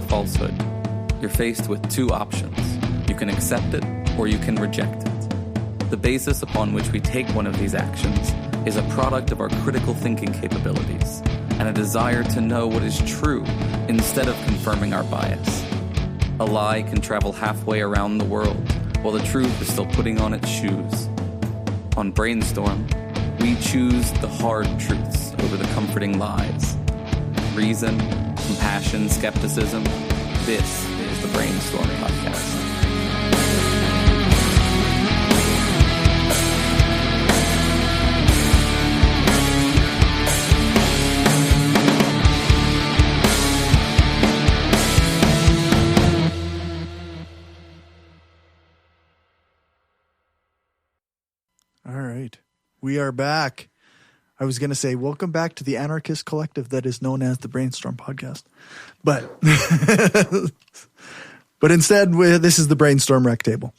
falsehood, you're faced with two options. You can accept it or you can reject it. The basis upon which we take one of these actions is a product of our critical thinking capabilities and a desire to know what is true instead of confirming our bias. A lie can travel halfway around the world while the truth is still putting on its shoes. On Brainstorm, we choose the hard truths over the comforting lies. Reason, compassion, skepticism. This is the Brainstorm Podcast. All right. We are back. I was going to say, welcome back to the anarchist collective that is known as the Brainstorm Podcast. But instead, this is the Brainstorm Rec Table,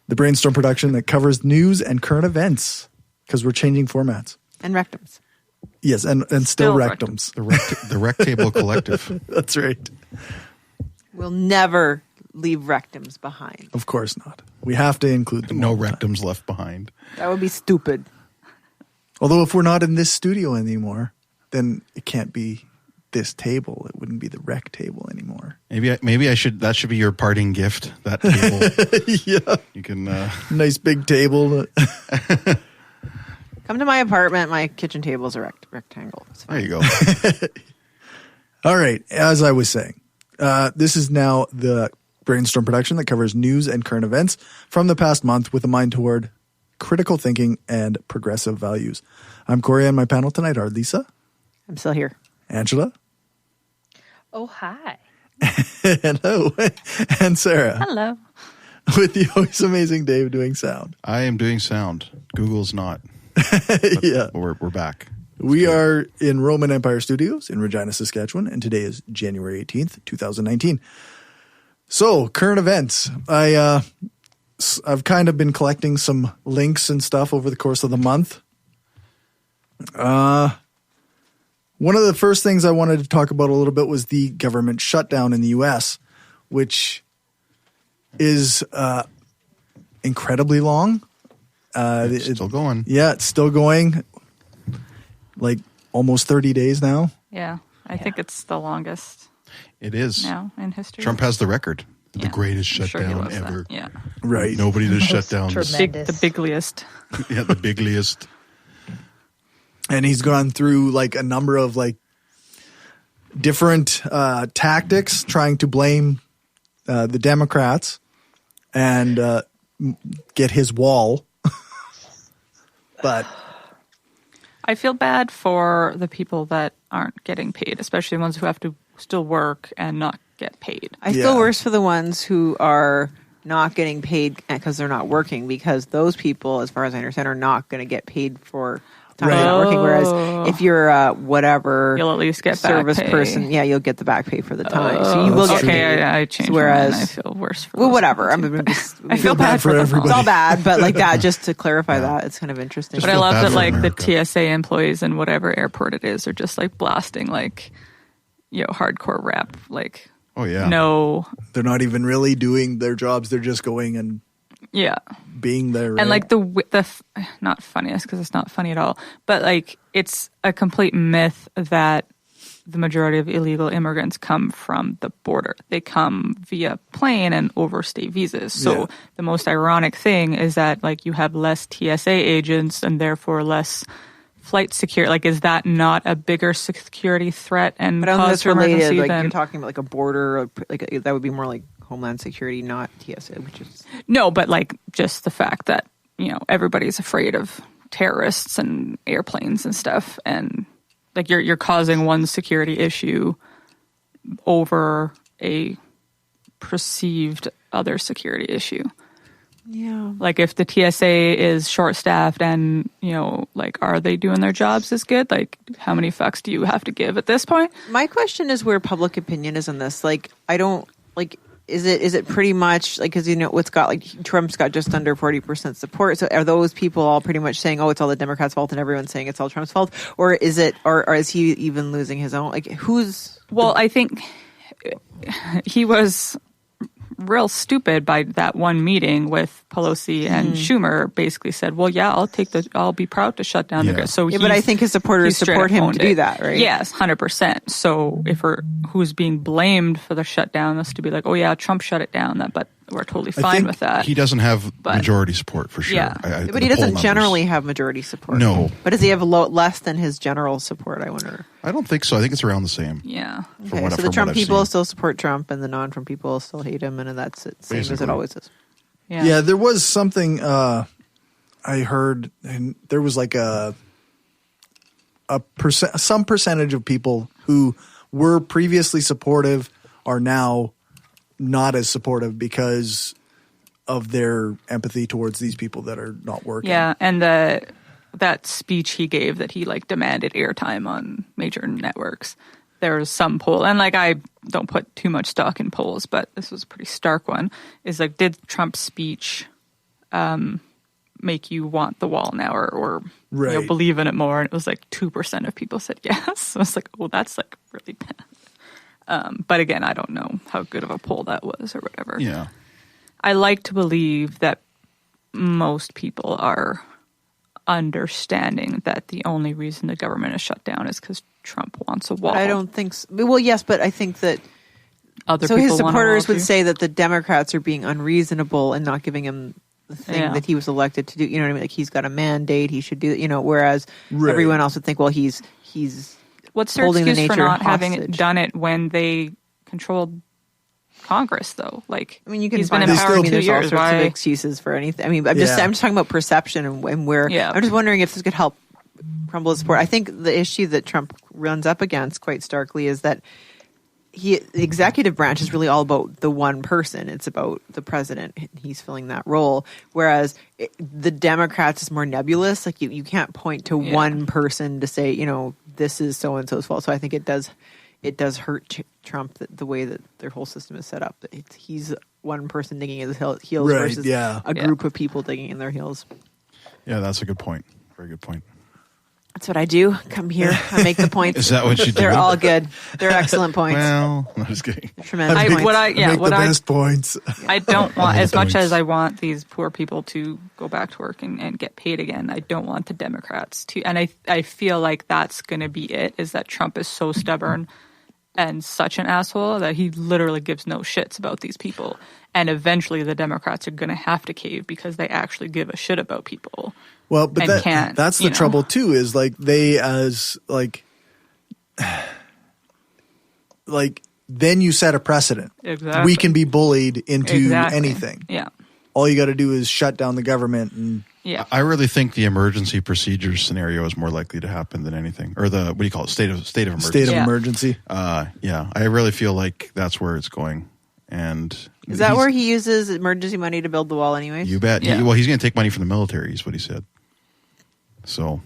the Brainstorm production that covers news and current events because we're changing formats. And rectums. Yes, and still rectums. The Rec Table Collective. That's right. We'll never leave rectums behind. Of course not. We have to include them. No rectums left behind. That would be stupid. Although if we're not in this studio anymore, then it can't be this table. It wouldn't be the rec table anymore. Maybe I should. That should be your parting gift. That table. Yeah, you can. Nice big table. Come to my apartment. My kitchen table is a rectangle. There you go. All right. As I was saying, this is now the Brainstorm production that covers news and current events from the past month with a mind toward critical thinking and progressive values. I'm Corey, and my panel tonight are Lisa. I'm still here. Angela. Oh, hi. Hello. And Sarah. Hello. With the always amazing Dave doing sound. I am doing sound. Google's not. Yeah. We're back. We are in Roman Empire Studios in Regina, Saskatchewan, and today is January 18th, 2019. So, current events. I've kind of been collecting some links and stuff over the course of the month. One of the first things I wanted to talk about a little bit was the government shutdown in the U.S., which is incredibly long. It's still going. Yeah, it's still going. Like almost 30 days now. Yeah, I think it's the longest It is. now in history. Trump has the record. Yeah. The greatest I'm sure he shutdown loves that. ever. Yeah. Right. Nobody does shut down. The bigliest. Yeah, the bigliest. And he's gone through like a number of like different tactics trying to blame the Democrats and get his wall. But I feel bad for the people that aren't getting paid, especially the ones who have to still work and not get paid. I feel worse for the ones who are not getting paid because they're not working, because those people, as far as I understand, are not going to get paid for time they're not working. Whereas if you're whatever, you'll at least get service back pay. person, you'll get the back pay for the time. So you will get paid. I changed. Whereas I feel worse for. Well, those whatever. people, I feel bad for everybody. It's all bad, but like that, just to clarify that, it's kind of interesting. But I feel love bad that for like America. the TSA employees in whatever airport it is are just like blasting like, hardcore rap. Like, Oh, yeah. no, they're not even really doing their jobs. They're just going and yeah. being there. Right? And like not funniest because it's not funny at all, but like it's a complete myth that the majority of illegal immigrants come from the border. They come via plane and overstay visas. So the most ironic thing is that like you have less TSA agents and therefore less flight security. Like, is that not a bigger security threat and But I don't think cause that's for related. emergency Like than you're talking about like a border, like that would be more like Homeland Security, not TSA, which is No, but like just the fact that, everybody's afraid of terrorists and airplanes and stuff. And like you're causing one security issue over a perceived other security issue. yeah. Like if the TSA is short-staffed and, like are they doing their jobs as good? Like how many fucks do you have to give at this point? My question is where public opinion is on this. Like, I don't like. Is it pretty much like, because what's got like Trump's got just under 40% support. So are those people all pretty much saying, oh, it's all the Democrats' fault, and everyone's saying it's all Trump's fault, or is it, or is he even losing his own? Like who's? Well, I think he was real stupid by that one meeting with Pelosi and Schumer. Basically said, "Well, yeah, I'll be proud to shut down the." So, but I think his supporters support him to do that, right? Yes, 100%. So, who's being blamed for the shutdown is to be like, "Oh yeah, Trump shut it down," but we're totally fine with that. He doesn't have majority support for sure. Yeah. But he doesn't generally have majority support. No. But does he have less than his general support, I wonder? I don't think so. I think it's around the same. Yeah. Okay, so the Trump people still support Trump and the non-Trump people still hate him, and that's it, same as it always is. Yeah. There was something I heard, and there was like some percentage of people who were previously supportive are now not as supportive because of their empathy towards these people that are not working. Yeah, and that speech he gave that he demanded airtime on major networks. There was some poll, and I don't put too much stock in polls, but this was a pretty stark one. Is did Trump's speech make you want the wall now, or Right. believe in it more? And it was 2% of people said yes. So I was oh, that's really bad. But again, I don't know how good of a poll that was or whatever. Yeah. I like to believe that most people are understanding that the only reason the government is shut down is because Trump wants a wall. I don't think so. Well, yes, but I think that Other so people his want a wall supporters would too. say that the Democrats are being unreasonable and not giving him the thing that he was elected to do. You know what I mean? He's got a mandate. He should do. Whereas everyone else would think, well, he's What's their holding the excuse for nature not having hostage. done it when they controlled Congress, though? I mean, you can he's been find in out. power I mean, 2 there's all years. sorts of Why? excuses for anything. I mean, I'm just talking about perception and where. Yeah. I'm just wondering if this could help crumble his support. I think the issue that Trump runs up against quite starkly is that the executive branch is really all about the one person. It's about the president. He's filling that role. Whereas the Democrats is more nebulous. You can't point to one person to say, this is so and so's fault. So I think it does hurt Trump the way that their whole system is set up. He's one person digging in his heels versus a group of people digging in their heels. Yeah, that's a good point. Very good point. That's what I do. Come here. I make the points. Is that what you do? They're all good. They're excellent points. Well, I'm just kidding. Tremendous I points. make the best points. I don't want, All as the much points. as I want these poor people to go back to work and get paid again, I don't want the Democrats to. And I feel like that's going to be it, is that Trump is so stubborn and such an asshole that he literally gives no shits about these people. And eventually the Democrats are going to have to cave because they actually give a shit about people. Well, but And that's the trouble too, is they as then you set a precedent. Exactly. We can be bullied into Exactly. anything. Yeah. All you got to do is shut down the government and Yeah. I really think the emergency procedures scenario is more likely to happen than anything, or the state of emergency. state of Yeah. emergency. Yeah, I really feel like that's where it's going, and Is that where he uses emergency money to build the wall anyways? You bet. Yeah. He's going to take money from the military, is what he said. So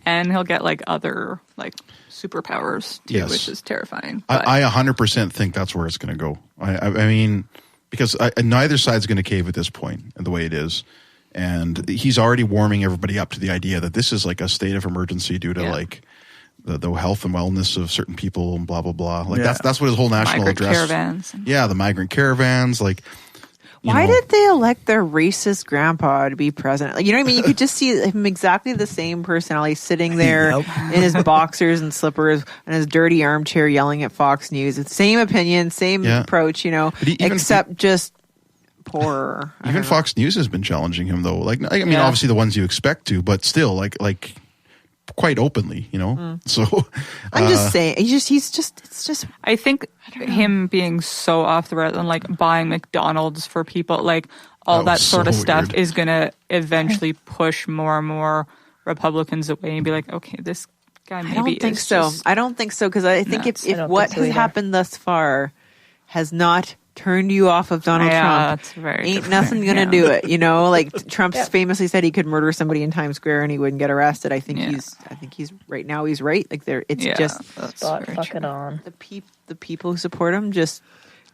And he'll get other superpowers too, Yes. which is terrifying. But I 100% think that's where it's going to go. I mean, because neither side's going to cave at this point, and the way it is. And he's already warming everybody up to the idea that this is a state of emergency due to the health and wellness of certain people and blah blah blah. That's what his whole national migrant address. caravans. Yeah, the migrant caravans. Why did they elect their racist grandpa to be president? You know what I mean? You could just see him exactly the same personality sitting there Yep. in his boxers and slippers and his dirty armchair yelling at Fox News. It's same opinion, same approach, except just poorer. I Even don't know. Fox News has been challenging him, though. Obviously the ones you expect to, but still, like quite openly, So I'm just saying, it's just I think him being so off the rails and buying McDonald's for people, all That that was sort so of stuff weird. is going to eventually push more and more Republicans away and be like, okay, this guy maybe I don't think is so. just- I don't think so because I think nuts. if I don't what think so has either. happened thus far has not turned you off of Donald Yeah, Trump, that's very ain't different. nothing gonna Yeah. do it. Trump famously said he could murder somebody in Times Square and he wouldn't get arrested. I think he's right now. He's right. It's Yeah, just that's Spot very fucking true. on. the people who support him just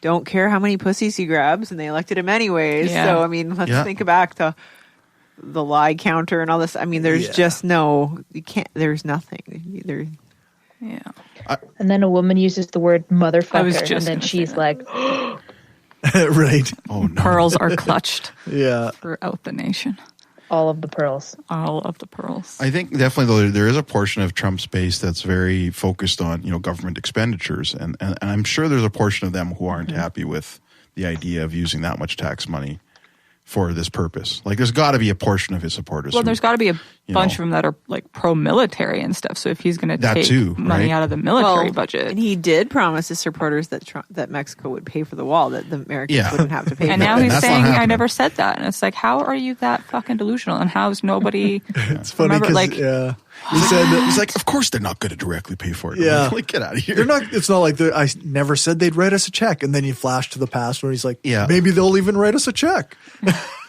don't care how many pussies he grabs, and they elected him anyways. Yeah. So I mean, let's Yeah. think back to the lie counter and all this. I mean, there's just you can't. There's nothing. Yeah. And then a woman uses the word I was motherfucker, just and then gonna say she's that. like, Right. Oh no. Pearls are clutched Yeah. throughout the nation. all of the pearls. All of the pearls. I think definitely though there is a portion of Trump's base that's very focused on government expenditures, and I'm sure there's a portion of them who aren't happy with the idea of using that much tax money for this purpose. Like there's got to be a portion of his supporters. Well, who- there's got to be a bunch know. of them that are like pro-military and stuff. So if he's going to That take too, money right? out of the military budget, And he did promise his supporters that Mexico would pay for the wall, that the Americans Yeah. wouldn't have to pay and for now it. he's that's not saying, "I happening. never said that," and it's like, how are you that fucking delusional? And how's nobody? It's funny Remember, because like- yeah, he said that He's like, of course they're not going to directly pay for it. I'm Yeah. like, get out of here. they're not. It's not like I never said they'd write us a check, and then you flash to the past where he's like, Yeah. maybe they'll even write us a check.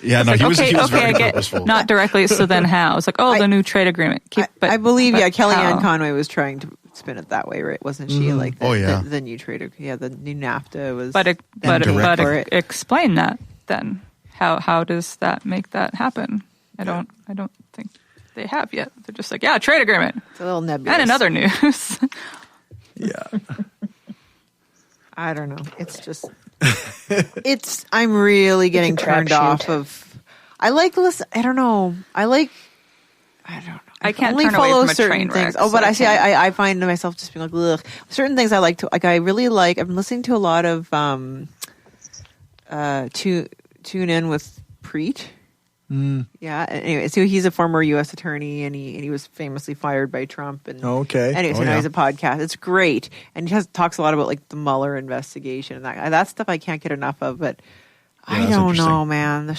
Yeah, no, Like, he was okay, very I get purposeful. not directly. So then how? It's like, oh, the new trade agreement. I believe, but yeah, Kellyanne how? Conway was trying to spin it that way, right? Wasn't she? Like, Oh, yeah. the new trade, the new NAFTA was. But Indirect. for it. explain that then. How does that make that happen? I don't think they have yet. They're just like, yeah, trade agreement. It's a little nebulous. And in other news, Yeah, I don't know. It's just, I'm really getting turned crapshoot. off of. I like listen. I don't know. I don't know. I can't only turn away follow from a certain train wreck, things. Oh, so but I I see. can't. I find myself just being like, ugh. Certain things I like to like. I really like. I've been listening to a lot of tune in with Preet. Yeah. Anyway, so he's a former U.S. attorney, and he was famously fired by Trump. And Okay. Anyway, so Oh, now yeah. he's a podcast. It's great, and he talks a lot about like the Mueller investigation and that stuff. I can't get enough of, but I that's don't interesting. know, man.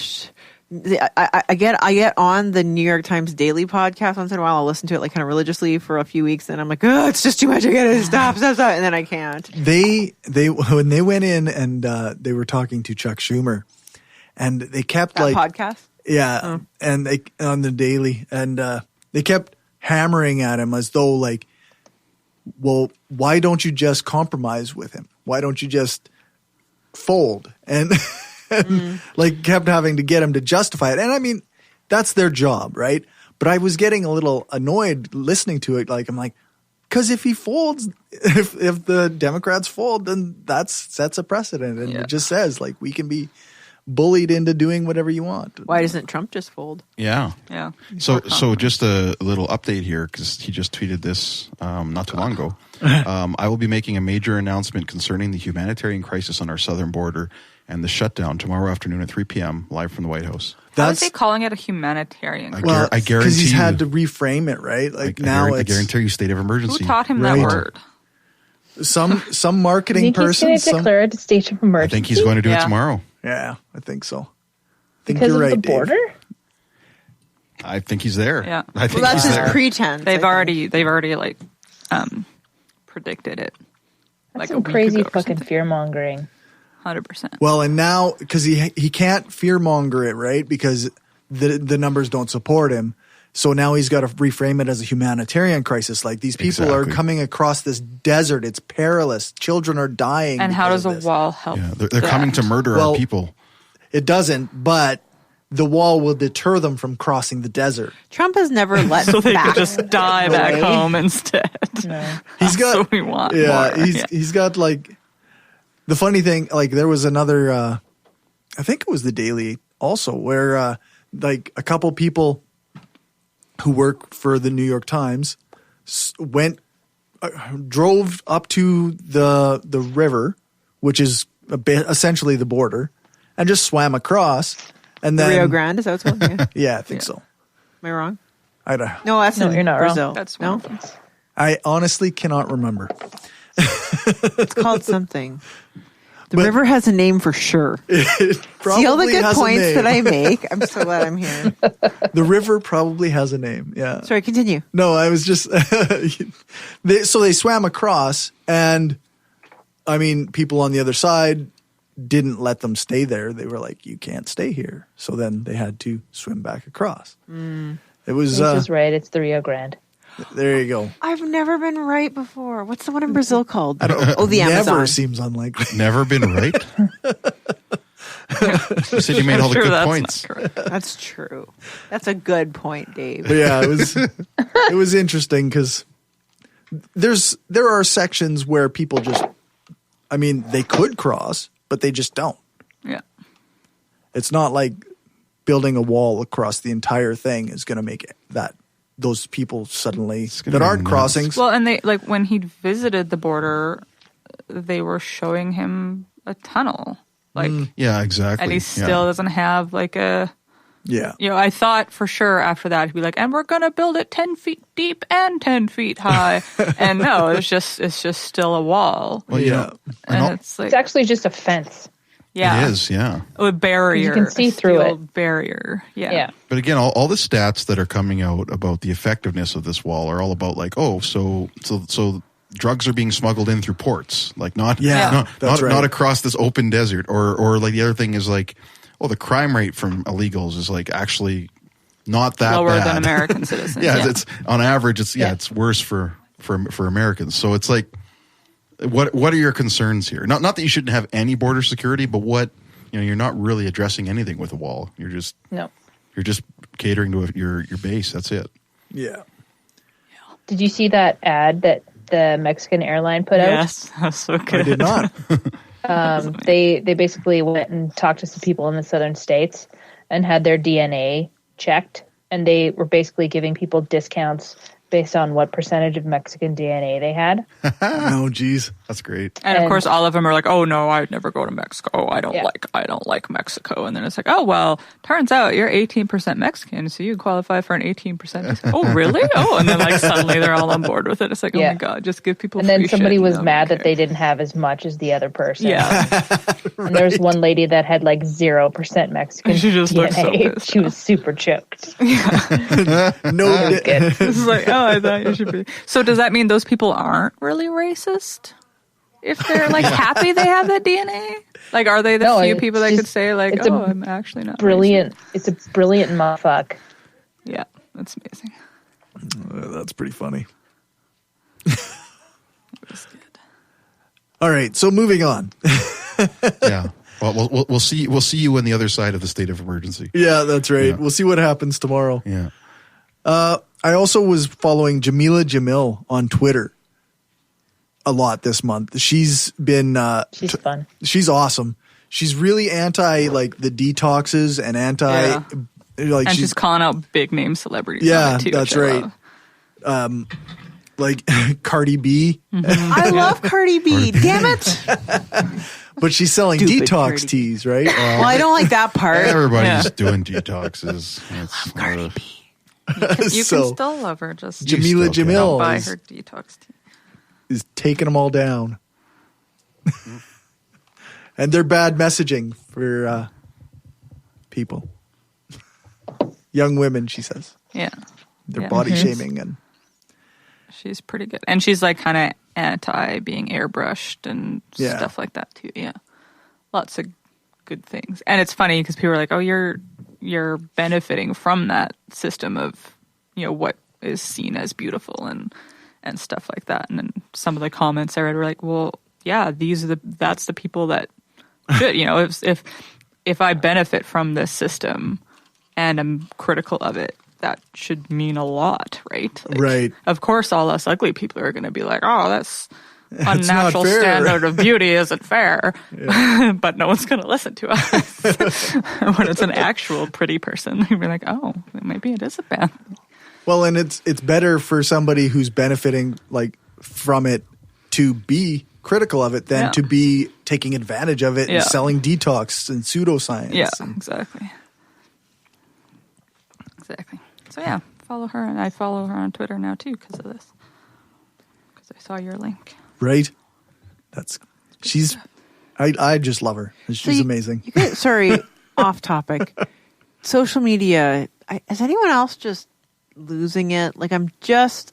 I get on the New York Times Daily podcast once in a while. I'll listen to it like kind of religiously for a few weeks, and I'm like, oh, it's just too much. I gotta stop, and then I can't. they when they went in and they were talking to Chuck Schumer, and they kept That like podcast. yeah, and they on the Daily, and they kept hammering at him as though like, well, why don't you just compromise with him? Why don't you just fold? And like kept having to get him to justify it. And I mean, that's their job, right? But I was getting a little annoyed listening to it. Like I'm like, because if he folds, if the Democrats fold, then that sets a precedent, and Yeah. it just says like we can be bullied into doing whatever you want. Why doesn't Trump just fold? Yeah. yeah. So just a little update here because he just tweeted this not too long ago. I will be making a major announcement concerning the humanitarian crisis on our southern border and the shutdown tomorrow afternoon at 3 p.m. live from the White House. How is he calling it a humanitarian? I Well, I guarantee because he's you, had to reframe it, right? Like now I it's guarantee you, state of Who emergency. taught him Right. that word? some I marketing think he's person. going to declare it a state of I emergency think he's going to do Yeah. it tomorrow. Yeah, I think so. I think because you're of right, the border. Dave. I think he's there. Yeah. I think Well, that's he's his there. pretense. They've I already like predicted it. That's like a some week crazy ago or fucking something. fear mongering. 100%. Well, and now because he can't fearmonger it, right? Because the numbers don't support him. So now he's got to reframe it as a humanitarian crisis. Like these people are Exactly. coming across this desert. It's perilous. Children are dying. And how because does of a this. wall help? Yeah, they're that? coming to murder Well, our people. It doesn't, but the wall will deter them from crossing the desert. Trump has never let So they back could just die back away. home instead. No. He's got So we want yeah, more. he's got like the funny thing, like there was another I think it was the Daily also where like a couple people who work for the New York Times drove up to the river, which is essentially the border, and just swam across, and then Rio Grande, is that what's called? Yeah. Am Yeah, I think so. I wrong? I don't. No, that's No, in you're not wrong. Brazil. That's no. one of them. I honestly cannot remember. It's called something. The But- river has a name for sure. See all the Probably good has a points name. that I make. I'm so glad I'm here. The river probably has a name. Yeah. Sorry, continue. No, I was just so they swam across, and I mean, people on the other side didn't let them stay there. They were like, "You can't stay here." So then they had to swim back across. It was He's just right. It's the Rio Grande. there. You go. I've never been right before. What's the one in Brazil called? Oh, the Never Amazon. seems unlikely. Never been right. You said you made all the Sure, good that's points. not correct. That's true. That's a good point, Dave. But yeah, it was interesting because there are sections where people just, I mean, they could cross, but they just don't. Yeah. It's not like building a wall across the entire thing is going to make those people suddenly gonna that be aren't nuts. crossings. Well, and they like when he visited the border, they were showing him a tunnel. Like, Yeah, exactly. and he still doesn't have like a. Yeah. You know, I thought for sure after that he'd be like, and we're gonna build it 10 feet deep and 10 feet high. And no, it's just still a wall. Well, you know, And it's like, It's actually just a fence. yeah, it is, yeah. a barrier. You can see a through steel it. barrier. Yeah. Yeah. But again, all the stats that are coming out about the effectiveness of this wall are all about like, oh, so drugs are being smuggled in through ports, like not that's right. not across this open desert, or like the other thing is like, oh, the crime rate from illegals is like actually not that Lower bad. than American citizens. yeah, it's on average, it's Yeah. it's worse for Americans. So it's like, what are your concerns here? Not that you shouldn't have any border security, but you're not really addressing anything with a wall. You're just catering to your base. That's it. Yeah. Did you see that ad that the Mexican airline put out? Yes, that's so good. I did not. They basically went and talked to some people in the southern states and had their DNA checked, and they were basically giving people discounts based on what percentage of Mexican DNA they had. No, geez. That's great. And of And- course, all of them are like, "Oh no, I'd never go to Mexico. I don't Yeah. like Mexico." And then it's like, "Oh well, turns out you're 18% Mexican, so you qualify for an 18% discount." Oh really? Oh, and then like suddenly they're all on board with it. It's like, oh Yeah. my god, just give people. And then free somebody shit, was no mad one that they cares. didn't have as much as the other person. Yeah, And there was one lady that had like 0% Mexican She just looked so DNA. pissed She was super choked. No. Good. it's like, oh, I thought you should be. So does that mean those people aren't really racist? If they're like happy they have that DNA, like are they the No, few it's people that just- could say like, it's a "Oh, I'm actually not Brilliant. It's a brilliant motherfuck. racist." Yeah, that's amazing. That's pretty funny. That's good. All right. So moving on. Yeah. Well, we'll see. We'll see you on the other side of the state of emergency. Yeah, that's right. Yeah. We'll see what happens tomorrow. Yeah. I also was following Jamila Jamil on Twitter a lot this month. She's been She's fun. she's awesome. She's really anti like the detoxes and anti Yeah. like And she's calling out big name celebrities. Yeah, on it too, that's which I right. love. like Cardi B, I love Cardi B. Damn it. but she's selling Stupid detox Cardi B. teas, right? Well, I don't like that part. Everybody's doing detoxes. Cardi B. You So, can still love her. Just Jamila still can. Jamil buy is, her detox tea. is taking them all down. And they're bad messaging for people. Young women, she says. Yeah, They're Yeah. body shaming and she's pretty good, and she's like kind of anti being airbrushed and Yeah. stuff like that too. Yeah, lots of good things. And it's funny because people are like, "Oh, you're benefiting from that system of what is seen as beautiful and stuff like that." And then some of the comments I read were like, "Well, yeah, that's the people that should if I benefit from this system and I'm critical of it, that should mean a lot, right? Like, Right. Of course, all us ugly people are going to be like, "Oh, that's not unnatural fair." standard of beauty isn't fair," but no one's going to listen to us when it's an actual pretty person. You'd be like, "Oh, maybe it is a bad thing." well, and it's better for somebody who's benefiting like from it to be critical of it than Yeah. to be taking advantage of it Yeah. and selling detox and pseudoscience. Yeah, And- exactly. Exactly. So yeah, follow her, and I follow her on Twitter now too because of this. Because I saw your link. right? I just love her. She's So you- amazing. You guys, sorry, off topic. Social media. Is anyone else just losing it? Like I'm just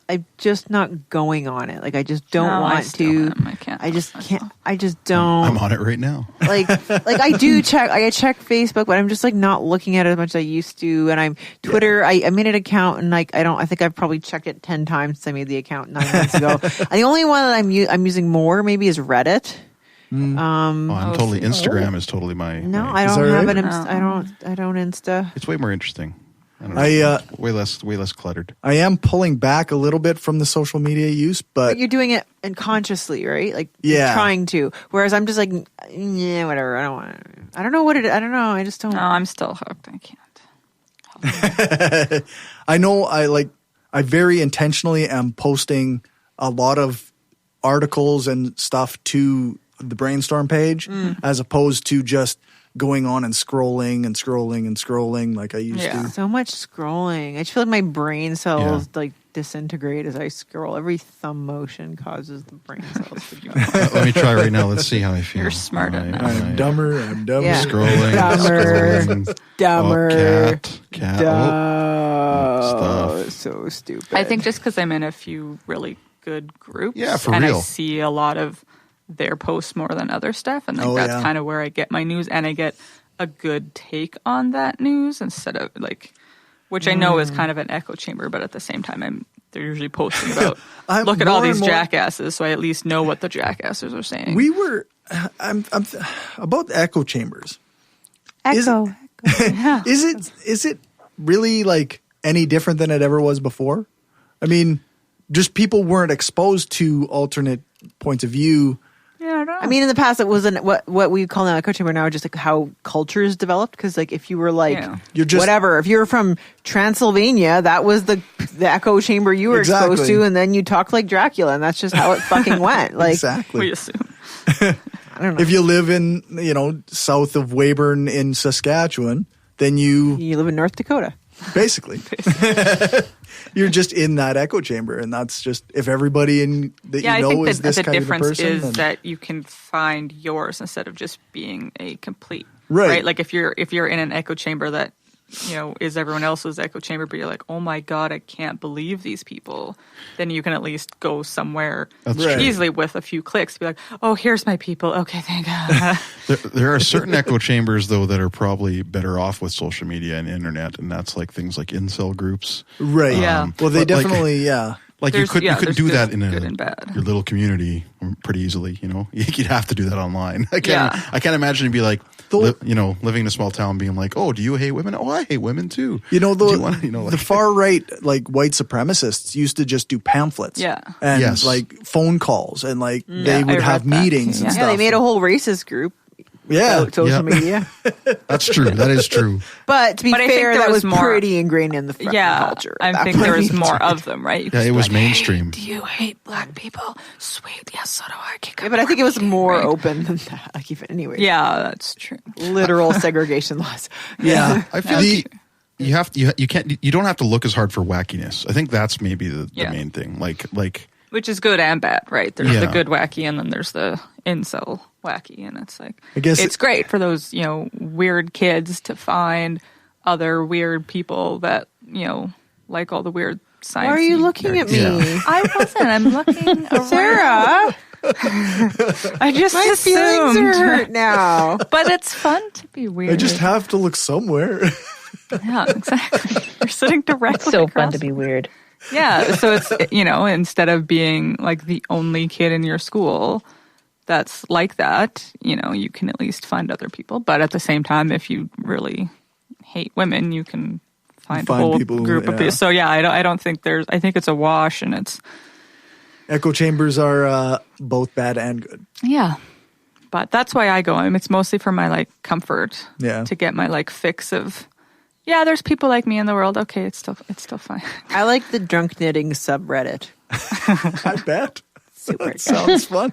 not going on it. Like I just don't No, I want still to. am. I can't I just force can't. myself. I just don't. I'm on it right now. like I do check. I check Facebook, but I'm just like not looking at it as much as I used to. And I'm Twitter. I made an account, and like I think I've probably checked it 10 times since I made the account 9 months ago. And the only one that I'm using more maybe is Reddit. I'm totally. Instagram is totally my. No, my- I Is don't that have right? an. No. I don't Insta. It's way more interesting. don't know. I way less cluttered. I am pulling back a little bit from the social media use, but You're doing it unconsciously, right? Like, Yeah. you're trying to. Whereas I'm just like, yeah, whatever. I don't want to. I don't know what it. I don't know. I just don't. No, I'm still hooked. I can't. I know I very intentionally am posting a lot of articles and stuff to the Brainstorm page as opposed to just going on and scrolling like I used Yeah. to. So much scrolling. I just feel like my brain cells like disintegrate as I scroll. Every thumb motion causes the brain cells to go. Let me try right now. Let's see how I feel. You're smart enough. I'm dumber. Yeah. Scrolling. Dumber. Oh, cat. Oh, stuff. so stupid. I think just because I'm in a few really good groups, Yeah, for and real. I see a lot of their posts more than other stuff, and Oh, that's yeah. kind of where I get my news, and I get a good take on that news instead of which I know is kind of an echo chamber, but at the same time, they're usually posting about look at all more and these more- jackasses, so I at least know what the jackasses are saying. We were I'm about the echo chambers. Echo. Is it really like any different than it ever was before? I mean, just people weren't exposed to alternate points of view. Yeah, I don't know. I mean, in the past, it wasn't what we call now echo chamber. Now, just like how cultures developed. Because like, if you were like, Yeah. You're just- whatever, if you were from Transylvania, that was the echo chamber you were exposed Exactly. to, and then you talked like Dracula, and that's just how it fucking went. Like, we Exactly. assume. I don't know. If you live in, south of Weyburn in Saskatchewan, then you You live in North Dakota. basically you're just in that echo chamber, and that's just if everybody that Yeah, you I know think is that this the kind of a difference person. is then- that you can find yours instead of just being a complete Right. Like if you're in an echo chamber that is everyone else's echo chamber, but you're like, oh my god, I can't believe these people. Then you can at least go somewhere That's Right. easily with a few clicks. Be like, oh, here's my people. Okay, thank God. There are certain echo chambers though that are probably better off with social media and internet, and that's like things like incel groups. right. Yeah. Well, they But, like- definitely, yeah. Like you There's- couldn't yeah, there's do good- that in good and bad. your little community pretty easily. You'd have to do that online. I Yeah. can't imagine it'd be like Though- living in a small town, being like, oh, do you hate women? Oh, I hate women too. You know, Do the, you want- the like- far right, like white supremacists, used to just do pamphlets, Yeah. and Yes. like phone calls, and like Yeah, they I would read have that meetings too, and yeah. Yeah, stuff. they made a whole racist group. yeah, About social Yeah. media. That's true. That is true. But to be But I think fair, there that was was more- pretty ingrained in the fucking yeah, culture. I at that think there was point. more of them, right? You Yeah, could it be was like, mainstream. Hey, do you hate black people? Sweet, yes, so do I. Yeah, but I think it was more Right. open than that. Like even anyway. Yeah, that's true. Literal segregation laws. yeah. I feel like you don't have to look as hard for wackiness. I think that's maybe the Yeah. main thing. Like Which is good and bad, right? There's the Yeah. good wacky, and then there's the incel wacky, and it's like I guess it's great for those weird kids to find other weird people that like all the weird science. Why are you looking at me? Yeah. I wasn't. I'm looking around. Sarah, I just my feelings assumed. are hurt now. But it's fun to be weird. I just have to look somewhere. yeah, exactly. You're sitting directly. So fun across to be weird. Yeah, so it's instead of being like the only kid in your school that's like that, you can at least find other people. But at the same time, if you really hate women, you can find a Find whole people, group of yeah. people. So yeah, I don't think I think it's a wash, and it's Echo chambers are both bad and good. yeah. But that's why I go. It's mostly for my like comfort. Yeah. To get my like fix of. Yeah, there's people like me in the world. Okay, it's still fine. I like the drunk knitting subreddit. I bet. Super That sounds fun.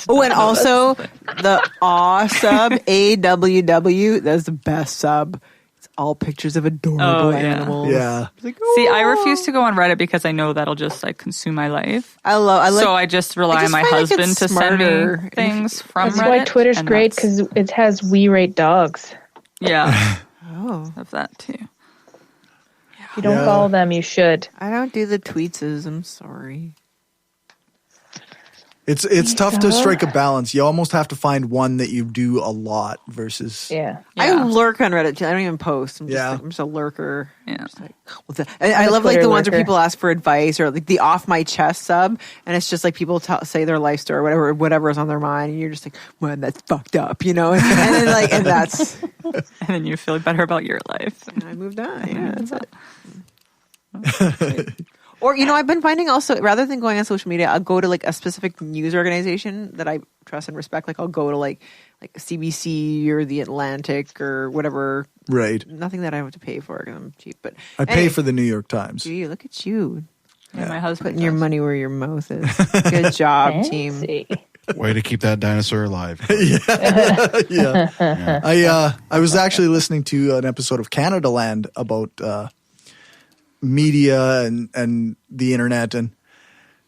Oh, and also the aw sub, AWW. That's the best sub. It's all pictures of adorable Oh, yeah. animals. Yeah. It's like, See, I "Oh." refuse to go on Reddit because I know that'll just like consume my life. I like. So I just rely I just on my find like husband it's to send me smarter things from That's Reddit. why Twitter's and great that's- because it has We Rate Dogs. yeah, Oh, of that too. If you don't Yeah. follow them, you should. I don't do the tweetses. I'm sorry. It's tough to strike a balance. You almost have to find one that you do a lot versus. Yeah. I lurk on Reddit too. I don't even post. I'm just a lurker. Yeah. Just like, I love like the Twitter ones where lurker. people ask for advice or like the off my chest sub, and it's just like people say their life story, whatever is on their mind, and you're just like, man, that's fucked up, and then like, and that's, And then you feel better about your life. and I moved on. Yeah, that's it. Or, I've been finding also, rather than going on social media, I'll go to like a specific news organization that I trust and respect. Like I'll go to like CBC or The Atlantic or whatever. Right. Nothing that I have to pay for because I'm cheap. But I pay for the New York Times. Gee, look at you Yeah, my husband putting your does. money where your mouth is. Good job, team. Fancy. Way to keep that dinosaur alive. Yeah. I was actually listening to an episode of Canada Land about media and the internet, and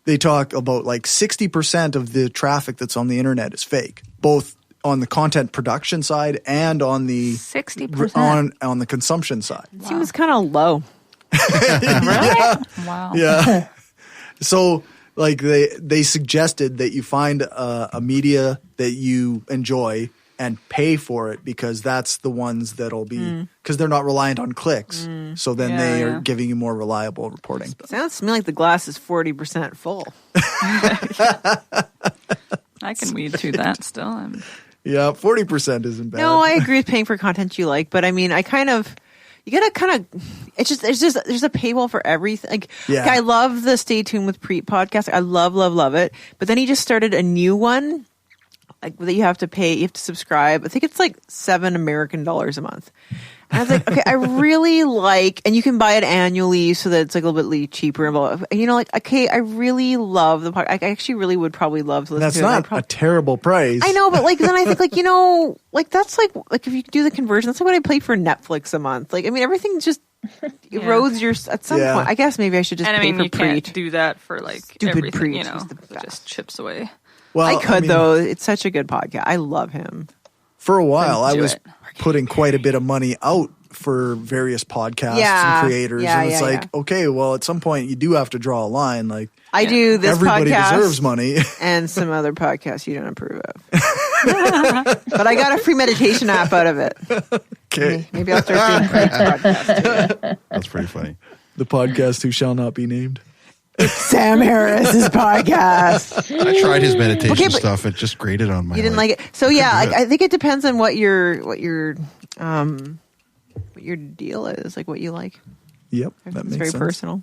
they talk about like 60% of the traffic that's on the internet is fake, both on the content production side and on the 60%. on the consumption side. Seems kind of low. Wow. Yeah. So like they suggested that you find a media that you enjoy and pay for it, because that's the ones that'll be, because they're not reliant on clicks. So then they are giving you more reliable reporting. Sounds to me like the glass is 40% full. I can weed through that still. Yeah, 40% isn't bad. No, I agree with paying for content you like, but I mean, you gotta kind of, it's just, there's a paywall for everything. Like, Yeah. okay, I love the Stay Tuned with Preet podcast. I love it. But then he just started a new one, like that you have to pay, you have to subscribe. I think it's like $7 American a month. And I was like, okay, I really like, and you can buy it annually so that it's like a little bit cheaper. And blah, blah. Like, okay, I really love the podcast. I actually really would probably love to listen That's to it. not a terrible price. I know, but like then I think like like that's like if you do the conversion, that's like what I pay for Netflix a month. Like I mean, everything just erodes your at some Yeah. point. I guess maybe I should just And I pay mean, for you can't Preet. do that for like Stupid everything, Preet you know, is the it best. just chips away. Well, I could mean, though. It's such a good podcast. I love him. For a while, I do was it. putting quite a bit of money out for various podcasts Yeah. and creators. Yeah, and it's yeah, like, okay, well, at some point you do have to draw a line. Like, I do this everybody podcast deserves money. and some other podcasts you don't approve of. But I got a free meditation app out of it. Okay. Maybe I'll start doing Preet's podcast too. That's pretty funny. The podcast who shall not be named. Sam Harris's podcast. I tried his meditation Okay, but- stuff. It just grated on my. You didn't like it, so yeah. I think it depends on what your deal is, like what you like. Yep, that It's makes very sense. personal.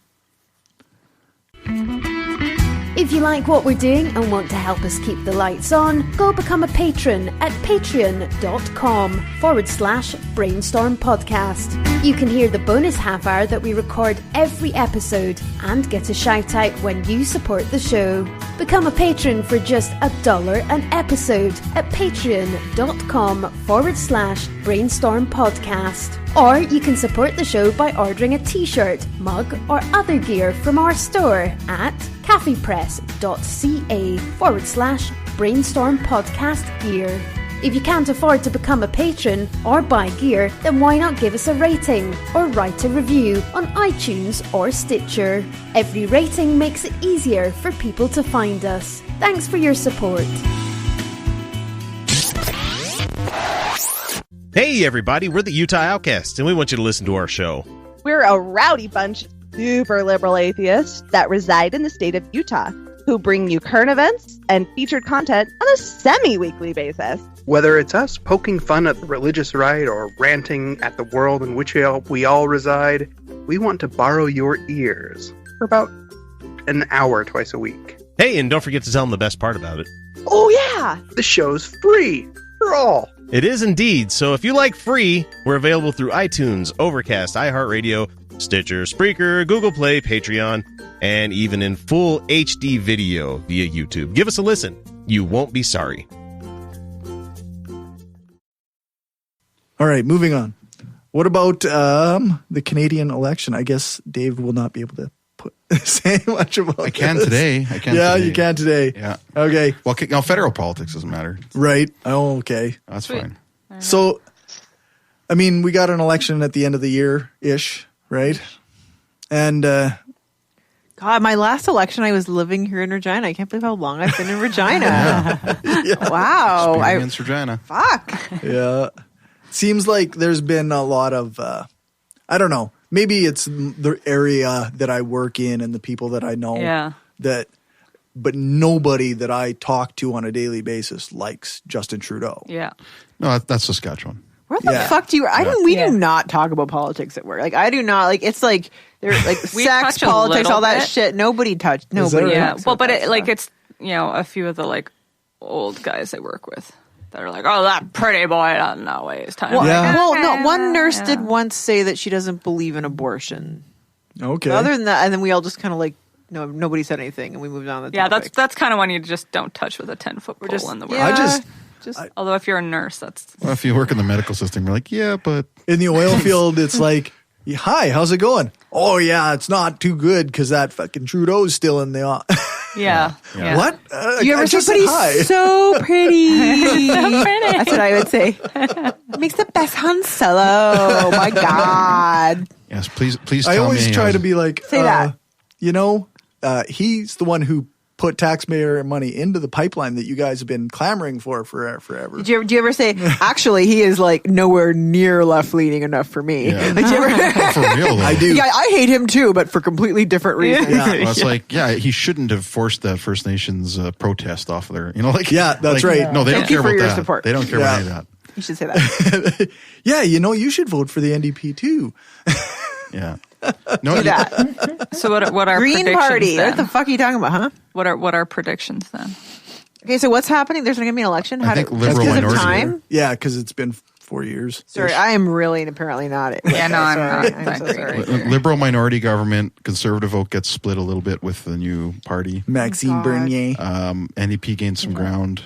If you like what we're doing and want to help us keep the lights on, go become a patron at patreon.com/brainstorm podcast. You can hear the bonus half hour that we record every episode and get a shout out when you support the show. Become a patron for just $1 an episode at patreon.com/brainstorm podcast. Or you can support the show by ordering a t-shirt, mug, or other gear from our store at caffeepress.ca/brainstorm podcast gear. If you can't afford to become a patron or buy gear, then why not give us a rating or write a review on iTunes or Stitcher? Every rating makes it easier for people to find us. Thanks for your support. Hey everybody, we're the Utah Outcasts, and we want you to listen to our show. We're a rowdy bunch of super liberal atheists that reside in the state of Utah, who bring you current events and featured content on a semi-weekly basis. Whether it's us poking fun at the religious right or ranting at the world in which we all reside, we want to borrow your ears for about an hour twice a week. Hey, and don't forget to tell them the best part about it. Oh yeah! The show's free for all. It is indeed, so if you like free, we're available through iTunes, Overcast, iHeartRadio, Stitcher, Spreaker, Google Play, Patreon, and even in full HD video via YouTube. Give us a listen. You won't be sorry. All right, moving on. What about the Canadian election? I guess Dave will not be able to say much about I can this. today. I can. Yeah, today. you can today. Yeah. Okay. Well, no, federal politics doesn't matter. Right. Oh, okay. That's Sweet. fine. So, I mean, we got an election at the end of the year-ish, right? And God, my last election, I was living here in Regina. I can't believe how long I've been in Regina. Wow. Experience Regina. Fuck. Yeah. Seems like there's been a lot of, I don't know, maybe it's the area that I work in and the people that I know but nobody that I talk to on a daily basis likes Justin Trudeau. Yeah. No, that's Saskatchewan. Where the fuck do you? We do not talk about politics at work. Like I do not. Like it's like there's like sex, politics, all that shit. Nobody touched. Nobody. Yeah. Well, but it's a few of the like old guys I work with that are like, oh, that pretty boy doesn't know what he's talking about. Well, no. One nurse did once say that she doesn't believe in abortion. Okay. But other than that, and then we all just kind of like. No, nobody said anything, and we moved on. That's kind of when you just don't touch with a 10-foot pole in the world. Yeah, although if you're a nurse, that's well, if you work in the medical system, you're like, yeah, but in the oil field, it's like, hi, how's it going? Oh yeah, it's not too good because that fucking Trudeau's still in the. Yeah. What? Do you ever say, but he's so pretty? So pretty. That's what I would say. Makes the best Han Solo. Oh my god. Yes, please. I always try to be like, say that. He's the one who put taxpayer money into the pipeline that you guys have been clamoring for forever. Do you ever say, actually, he is like nowhere near left leaning enough for me? Yeah. Like, for real, though. I do. Yeah, I hate him too, but for completely different reasons. Yeah. Well, it's like, he shouldn't have forced the First Nations protest off of there. Yeah, that's right. No, they Thank don't you care for about your that. support. They don't care about any of that. You should say that. Yeah, you should vote for the NDP too. Yeah. No, Do that. So what are Green predictions Party? then? What the fuck are you talking about, huh? What are predictions then? Okay, so what's happening? There's going to be an election. I think Liberal because of minority time. Yeah, because it's been 4 years. Sorry, I am really and apparently not. Yeah, no, I'm sorry. not. I'm so sorry. Liberal minority government, conservative vote gets split a little bit with the new party. Maxime Bernier. NDP gained some ground.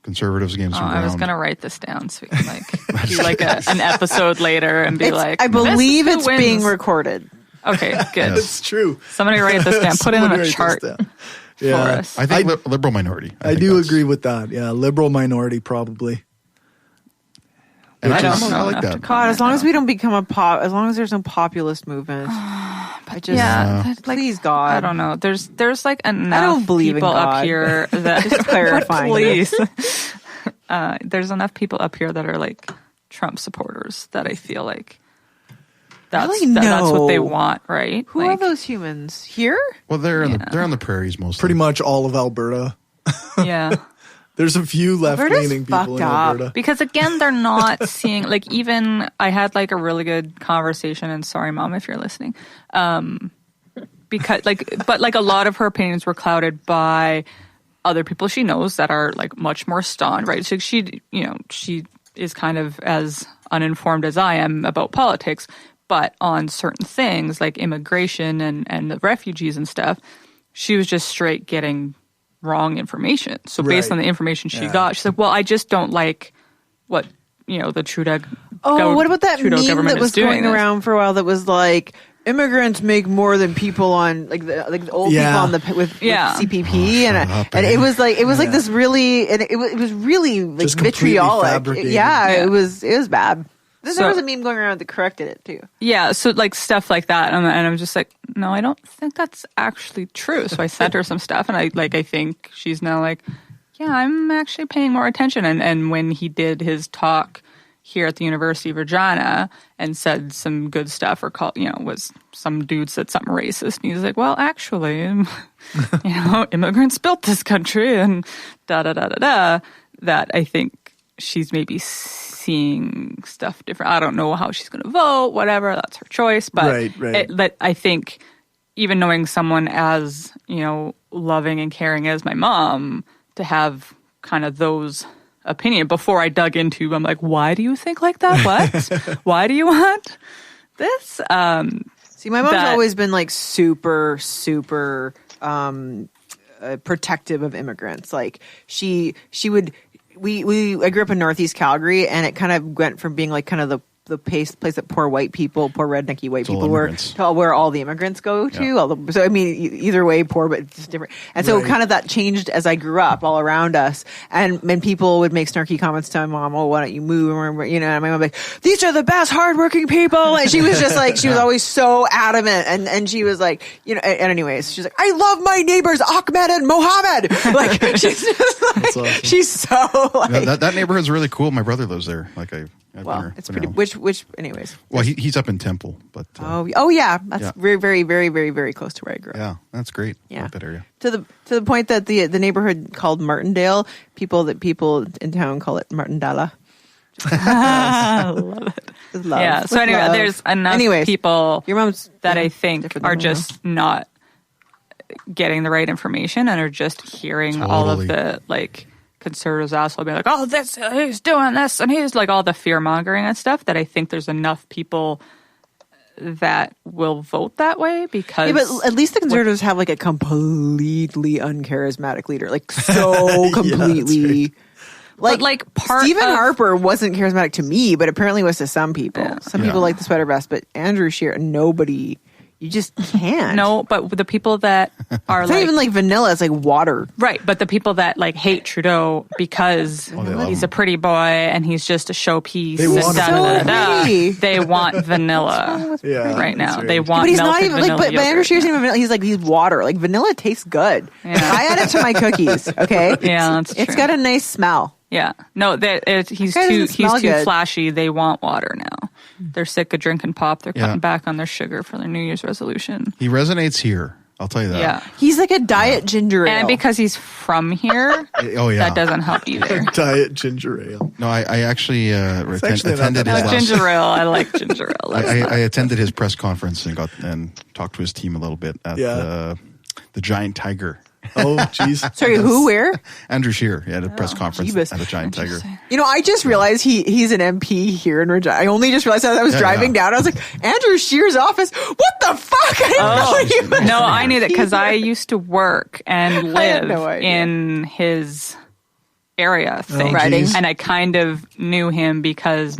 Conservatives gained some ground. I was going to write this down so we can do an episode later and be like, I believe this it's wins. being recorded. Okay, good. It's true. Somebody write this down. Put it in Somebody a write this chart down. for us. I think liberal minority. I do agree with that. Yeah, liberal minority probably. And I don't know like enough that. to God, as long as we don't become as long as there's no populist movement. Please, God. I don't know. There's like enough I don't believe in people God. up here that Just clarifying. please. There's enough people up here that are like Trump supporters that I feel like that's what they want, right? Who are those humans here? Well, they're on the prairies mostly. Pretty much all of Alberta. Yeah. There's a few left-leaning people in Alberta. Because again, they're not seeing, like, even I had like a really good conversation, and sorry, Mom, if you're listening. Because but a lot of her opinions were clouded by other people she knows that are like much more staunch, right? So she is kind of as uninformed as I am about politics, but on certain things like immigration and the refugees and stuff, she was just straight getting wrong information. So based on the information she got, she's like, well, I just don't like what, the Trudeau what about that Trudeau meme that was going this. around for a while that was like, immigrants make more than people on the old people on with CPP and it was like this really, and it was really like just vitriolic. It was bad. There was a meme going around that corrected it too. Yeah, so like stuff like that, and I'm just like, no, I don't think that's actually true. So I sent her some stuff, and I think she's now like, yeah, I'm actually paying more attention. And when he did his talk here at the University of Regina and said some good stuff, or was some dude said something racist, and he's like, well, actually, immigrants built this country, and da da da da da. That I think she's maybe seeing stuff different. I don't know how she's going to vote, whatever, that's her choice. But but I think even knowing someone as, loving and caring as my mom, to have kind of those opinion before I dug into, I'm like, why do you think like that? What? Why do you want this? See, my mom's always been like super, super protective of immigrants. Like she would, I grew up in Northeast Calgary, and it kind of went from being like kind of the place that poor rednecky white It's all people were, immigrants. where all the immigrants go to. So I mean, either way, poor, but just different. And so kind of that changed as I grew up all around us. And when people would make snarky comments to my mom, "Oh, why don't you move?" And my mom would be like, "These are the best hardworking people." And she was just like, she was always so adamant. And she was like, and anyways, she's like, "I love my neighbors Ahmed and Mohammed." Like she's just like, awesome. she's so like. That neighborhood's really cool. My brother lives there. Like It's pretty. Which, anyways. Well, he's up in Temple, but Oh yeah, that's very, very, very, very, very close to where I grew up. yeah, that's great. I Yeah. like that area. To the point that the neighborhood called Martindale, people in town call it Martindala. I love it. Love. Yeah. So With anyway, love. there's enough Anyways, people your mom's that I think different are than just not getting the right information and are just hearing all of Totally. the like conservatives also being like, "Oh, he's doing this," and he's like all the fear mongering and stuff. That I think there's enough people that will vote that way because. Yeah, but at least the conservatives have like a completely uncharismatic leader, like so completely. But, like, part Stephen of- Harper wasn't charismatic to me, but apparently was to some people. Yeah. Some people like the sweater vest, but Andrew Scheer, nobody. You just can't. No, but the people that are It's not even like vanilla. It's like water. right, but the people that like hate Trudeau because they love he's him. a pretty boy and he's just a showpiece. They and want him. So pretty. They want vanilla Yeah, right now. that's They right. want But he's not melted even like. vanilla But Andrew yogurt. Scheer's not even vanilla. He's water. Like vanilla tastes good. Yeah. I add it to my cookies. Okay. Yeah, that's It's true. got a nice smell. Yeah, no, he's guy too doesn't smell good. flashy. They want water now. They're sick of drinking pop. They're Yeah. cutting back on their sugar for their New Year's resolution. He resonates here. I'll tell you that. Yeah, He's like a diet ginger ale. and because he's from here, Oh yeah. that doesn't help either. Diet ginger ale. No, I actually actually not attended that his bad. last. Ginger ale, I like ginger ale. I attended his press conference and talked to his team a little bit at the Giant Tiger. Oh, jeez. Sorry, who? Where? Andrew Scheer had a press conference Jeebus. at the Giant Tiger. I just realized he's an MP here in Regina. I only just realized as I was driving down. I was like, Andrew Scheer's office. What the fuck? I didn't know he was No, an I knew that because MP I here. used to work and I live had no idea. in his area thing, geez. and I kind of knew him because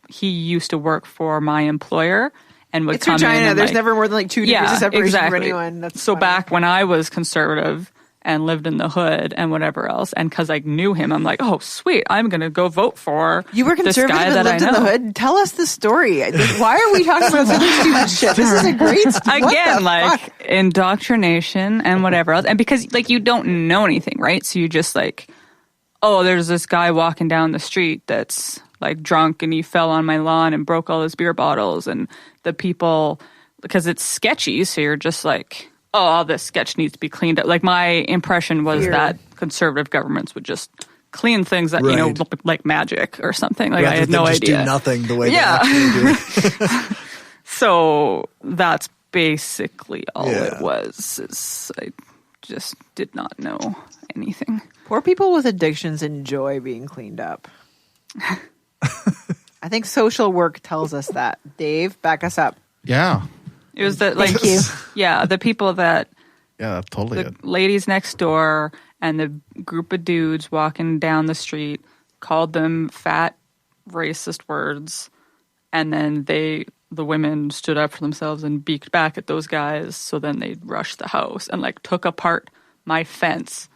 he used to work for my employer and would It's come in. Regina. And There's like, never more than like 2 degrees of separation exactly. for anyone. That's so funny. back when I was conservative and lived in the hood and whatever else, and because I knew him, I'm like, oh sweet, I'm gonna go vote for You were this conservative guy and that lived I in the know. hood. Tell us the story. Why are we talking about such stupid shit? This is a great story. Again, like indoctrination and whatever else, and because like you don't know anything, right? So you just like, oh, there's this guy walking down the street that's like drunk and he fell on my lawn and broke all his beer bottles, and the people, because it's sketchy, so you're just like, oh, all this sketch needs to be cleaned up. Like my impression was Weird. that conservative governments would just clean things that Right. look like magic or something. Like I Rather had than no just idea. do nothing the way Yeah. they actually do. So that's basically all Yeah. it was. I just did not know anything. Poor people with addictions enjoy being cleaned up. I think social work tells us that. Dave, back us up. Yeah. It was the like, Thank you. yeah, the people that Yeah, that's totally the it. ladies next door and the group of dudes walking down the street called them fat, racist words, and then the women stood up for themselves and beaked back at those guys. So then they rushed the house and like took apart my fence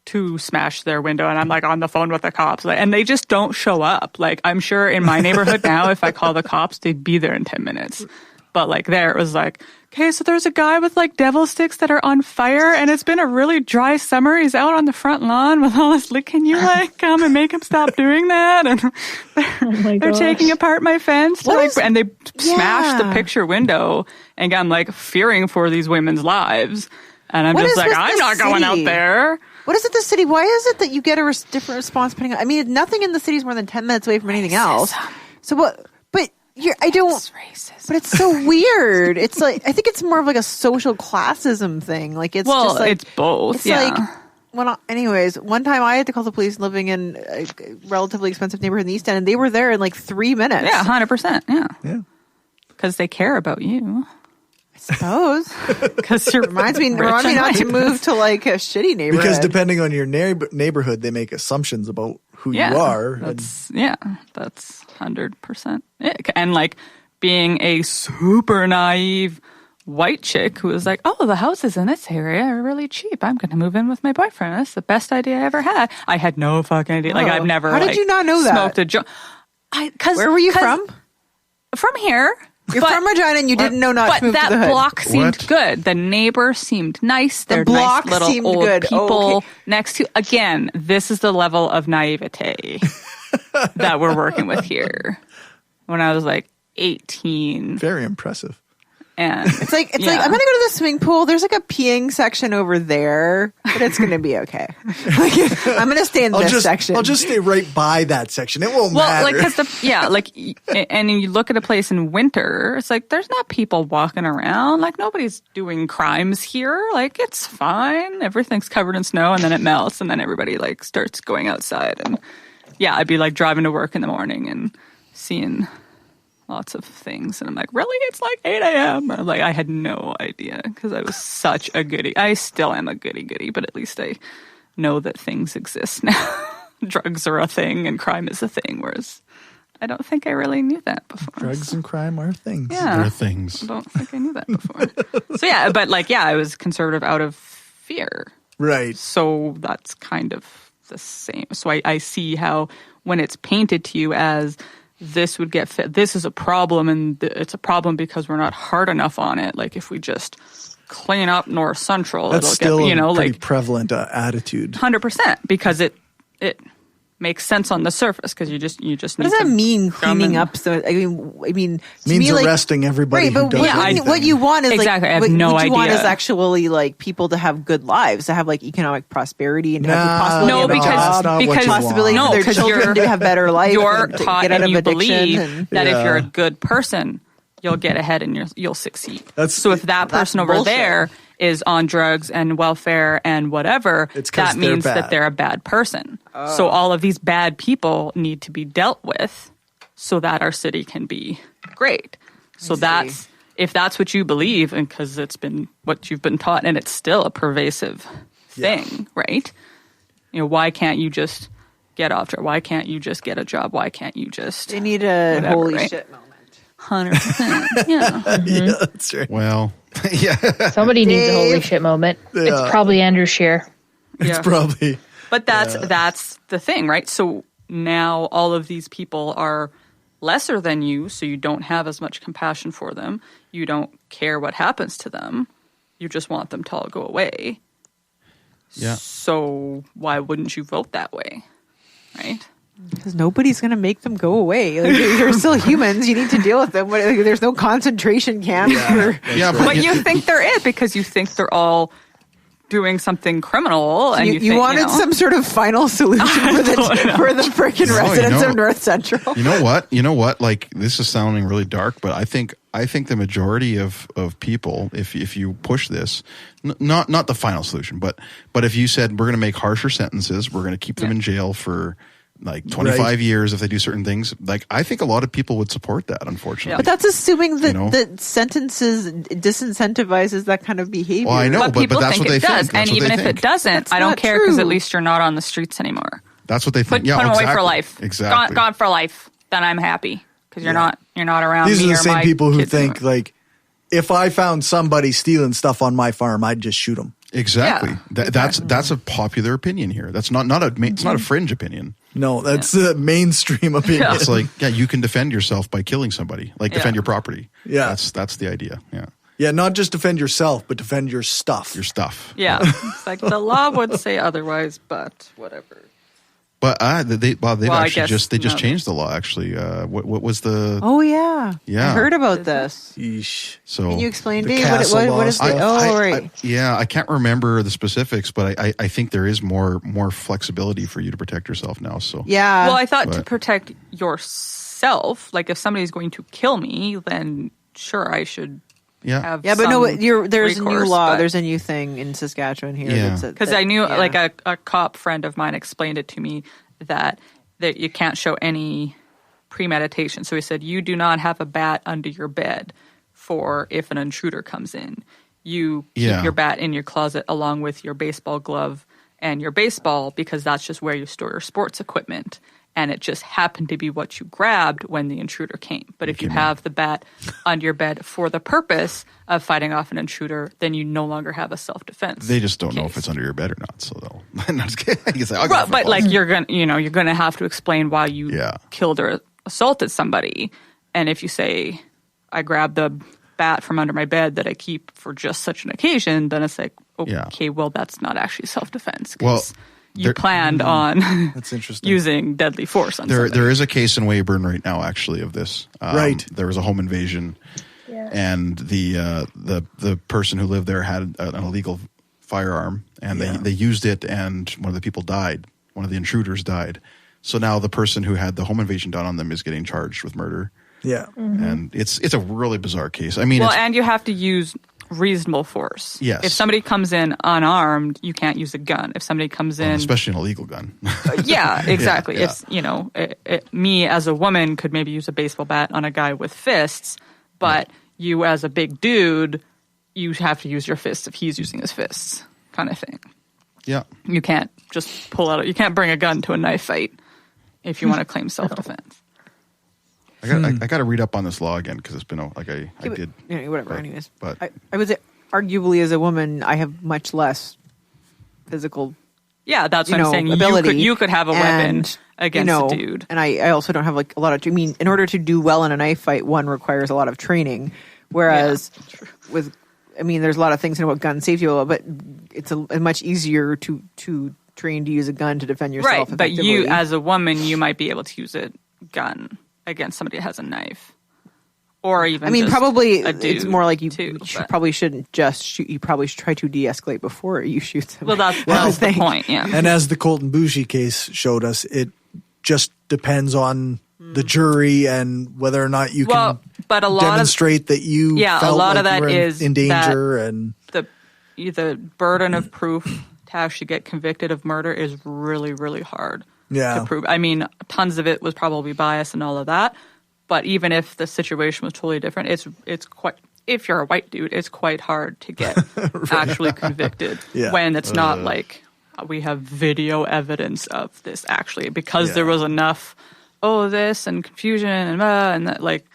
to smash their window, and I'm like on the phone with the cops, and they just don't show up. Like I'm sure in my neighborhood now, if I call the cops, they'd be there in 10 minutes. But like there, it was like, okay, so there's a guy with like devil sticks that are on fire, and it's been a really dry summer. He's out on the front lawn with all this. Like, can you like come and make him stop doing that? And they're gosh. taking apart my fence, to, What like, is- and they smashed the Yeah. picture window. And I'm like fearing for these women's lives, and I'm What just is like, with I'm the not going out city? there. What is it, the city? Why is it that you get a different response depending on... I mean, nothing in the city is more than 10 minutes away from anything else. So what... But I don't... Racist. But it's so weird. It's like... I think it's more of like a social classism thing. Like, it's Well, just like... it's both. It's yeah. like... anyways, one time I had to call the police living in a relatively expensive neighborhood in the East End, and they were there in like 3 minutes. Yeah, 100%. Yeah. Yeah. Because they care about you. I suppose. Because you're Reminds me rich not and to white. move to like a shitty neighborhood. Because depending on your neighborhood, they make assumptions about who you are. That's 100% it. And like being a super naive white chick who was like, oh, the houses in this area are really cheap. I'm going to move in with my boyfriend. That's the best idea I ever had. I had no fucking idea. Like I've never. How did you not know that? Smoked a joint. Where were you from? From here. You're from Regina and you didn't know not to move to the hood. But that block seemed good. The neighbor seemed nice. They're block nice little seemed old good. people next to. Again, this is the level of naivete that we're working with here. When I was like 18. Very impressive. And it's like I'm gonna go to the swimming pool. There's like a peeing section over there, but it's gonna be okay. Like, I'm gonna stay in this section. I'll just stay right by that section. It won't matter. Well, and you look at a place in winter, it's like there's not people walking around. Like nobody's doing crimes here. Like it's fine. Everything's covered in snow, and then it melts, and then everybody like starts going outside. And yeah, I'd be like driving to work in the morning and seeing lots of things, and I'm like, really? It's like 8 a.m. Like I had no idea because I was such a goody. I still am a goody, but at least I know that things exist now. Drugs are a thing and crime is a thing, whereas I don't think I really knew that before. Drugs and crime are things. Yeah, they're things. I don't think I knew that before. So yeah, but like I was conservative out of fear. Right. So that's kind of the same. So I see how when it's painted to you as this would get fit. This is a problem, and it's a problem because we're not hard enough on it. Like if we just clean up North Central, that's it'll still get, a pretty prevalent attitude. 100%, because it makes sense on the surface because you just. What does that mean? Cleaning up? So I mean, to means me, like, arresting everybody. Right, but what you want is exactly. Like, I have no what idea. you want is actually like people to have good lives, to have like economic prosperity, and to have the possibility of their children to have better life. You're and taught get out and of you addiction believe that if you're a good person, you'll get ahead and you'll succeed. So if that person over there is on drugs and welfare and whatever, that means that they're a bad person. So all of these bad people need to be dealt with so that our city can be great. So if that's what you believe, and because it's been what you've been taught and it's still a pervasive thing, right? You know, why can't you just get off drugs? Why can't you just get a job? Why can't you just... They need a holy shit moment. 100%. Yeah. Yeah, that's right. Well, yeah. Somebody needs a holy shit moment. Yeah. It's probably Andrew Scheer. It's probably. But that's the thing, right? So now all of these people are lesser than you, so you don't have as much compassion for them. You don't care what happens to them. You just want them to all go away. Yeah. So why wouldn't you vote that way, right? Because nobody's going to make them go away. Like, they're still humans. You need to deal with them. Like, there's no concentration camp. But you think there is because you think they're all doing something criminal. And you think, wanted some sort of final solution for the freaking residents of North Central. You know what? Like, this is sounding really dark, but I think the majority of people, if you push this, not the final solution, but if you said we're going to make harsher sentences, we're going to keep them in jail for like 25 years if they do certain things. Like, I think a lot of people would support that, unfortunately. But that's assuming that that sentences disincentivizes that kind of behavior. Well, I know, but that's what they think. And even if it doesn't, I don't care because at least you're not on the streets anymore. That's what they think. Put them away for life. Exactly. Gone for life. Then I'm happy because you're not around These me. are the same people who think anymore. like, if I found somebody stealing stuff on my farm, I'd just shoot them. Exactly. Yeah. That's a popular opinion here. That's not it's not a fringe opinion. No, that's a mainstream opinion. Yeah. It's like, you can defend yourself by killing somebody. Like, defend your property. Yeah. That's the idea. Yeah. Yeah, not just defend yourself, but defend your stuff. Your stuff. Yeah. It's like the law would say otherwise, but whatever. But they've just changed the law. Actually, what was the? Oh yeah, I heard about this. Yeesh. So can you explain, Dave? What is the? Right. I can't remember the specifics, but I think there is more flexibility for you to protect yourself now. So yeah. Well, I thought to protect yourself, like if somebody's going to kill me, then sure I should. Yeah, but no, there's a new law. There's a new thing in Saskatchewan here. Because I knew, like a cop friend of mine explained it to me that you can't show any premeditation. So he said, you do not have a bat under your bed for if an intruder comes in. You keep your bat in your closet along with your baseball glove and your baseball because that's just where you store your sports equipment. And it just happened to be what you grabbed when the intruder came. But if you have the bat under your bed for the purpose of fighting off an intruder, then you no longer have a self-defense. They just don't know if it's under your bed or not. So they'll. I'm not just kidding. I guess I'll go for but both. like you're gonna have to explain why you killed or assaulted somebody. And if you say, I grabbed the bat from under my bed that I keep for just such an occasion, then it's like, okay, well, that's not actually self-defense. Well, you planned on That's interesting. using deadly force on somebody. There is a case in Weyburn right now, actually, of this. Right. There was a home invasion, and the person who lived there had an illegal firearm, and they used it, and one of the people died. One of the intruders died. So now the person who had the home invasion done on them is getting charged with murder. Yeah. And it's a really bizarre case. I mean, and you have to use reasonable force. Yes. If somebody comes in unarmed, you can't use a gun. If somebody comes in, especially an illegal gun. yeah, exactly. Yeah. It's me as a woman could maybe use a baseball bat on a guy with fists, but you as a big dude, you have to use your fists if he's using his fists, kind of thing. Yeah. You can't just pull out. You can't bring a gun to a knife fight if you want to claim self-defense. I got to read up on this law again because it's been I did. Whatever. Anyways, but I would say, arguably, as a woman, I have much less physical. Yeah, that's what I'm saying. Ability. You could have a weapon against a dude, and I also don't have like a lot of. I mean, in order to do well in a knife fight, one requires a lot of training, whereas there's a lot of things in about gun safety, but it's a much easier to train to use a gun to defend yourself. Right, but you as a woman, you might be able to use a gun against somebody that has a knife, or even. Probably a dude it's more like you too, probably shouldn't just shoot. You probably should try to de-escalate before you shoot them. Well, that's the point. Yeah, and as the Colton Bougie case showed us, it just depends on the jury and whether or not you can demonstrate that you felt a lot like of that you were is in danger, and the burden of proof to actually get convicted of murder is really, really hard. To prove. I mean, tons of it was probably bias and all of that. But even if the situation was totally different, it's quite. If you're a white dude, it's quite hard to get actually convicted when it's not like we have video evidence of this actually because there was enough this and confusion and that, like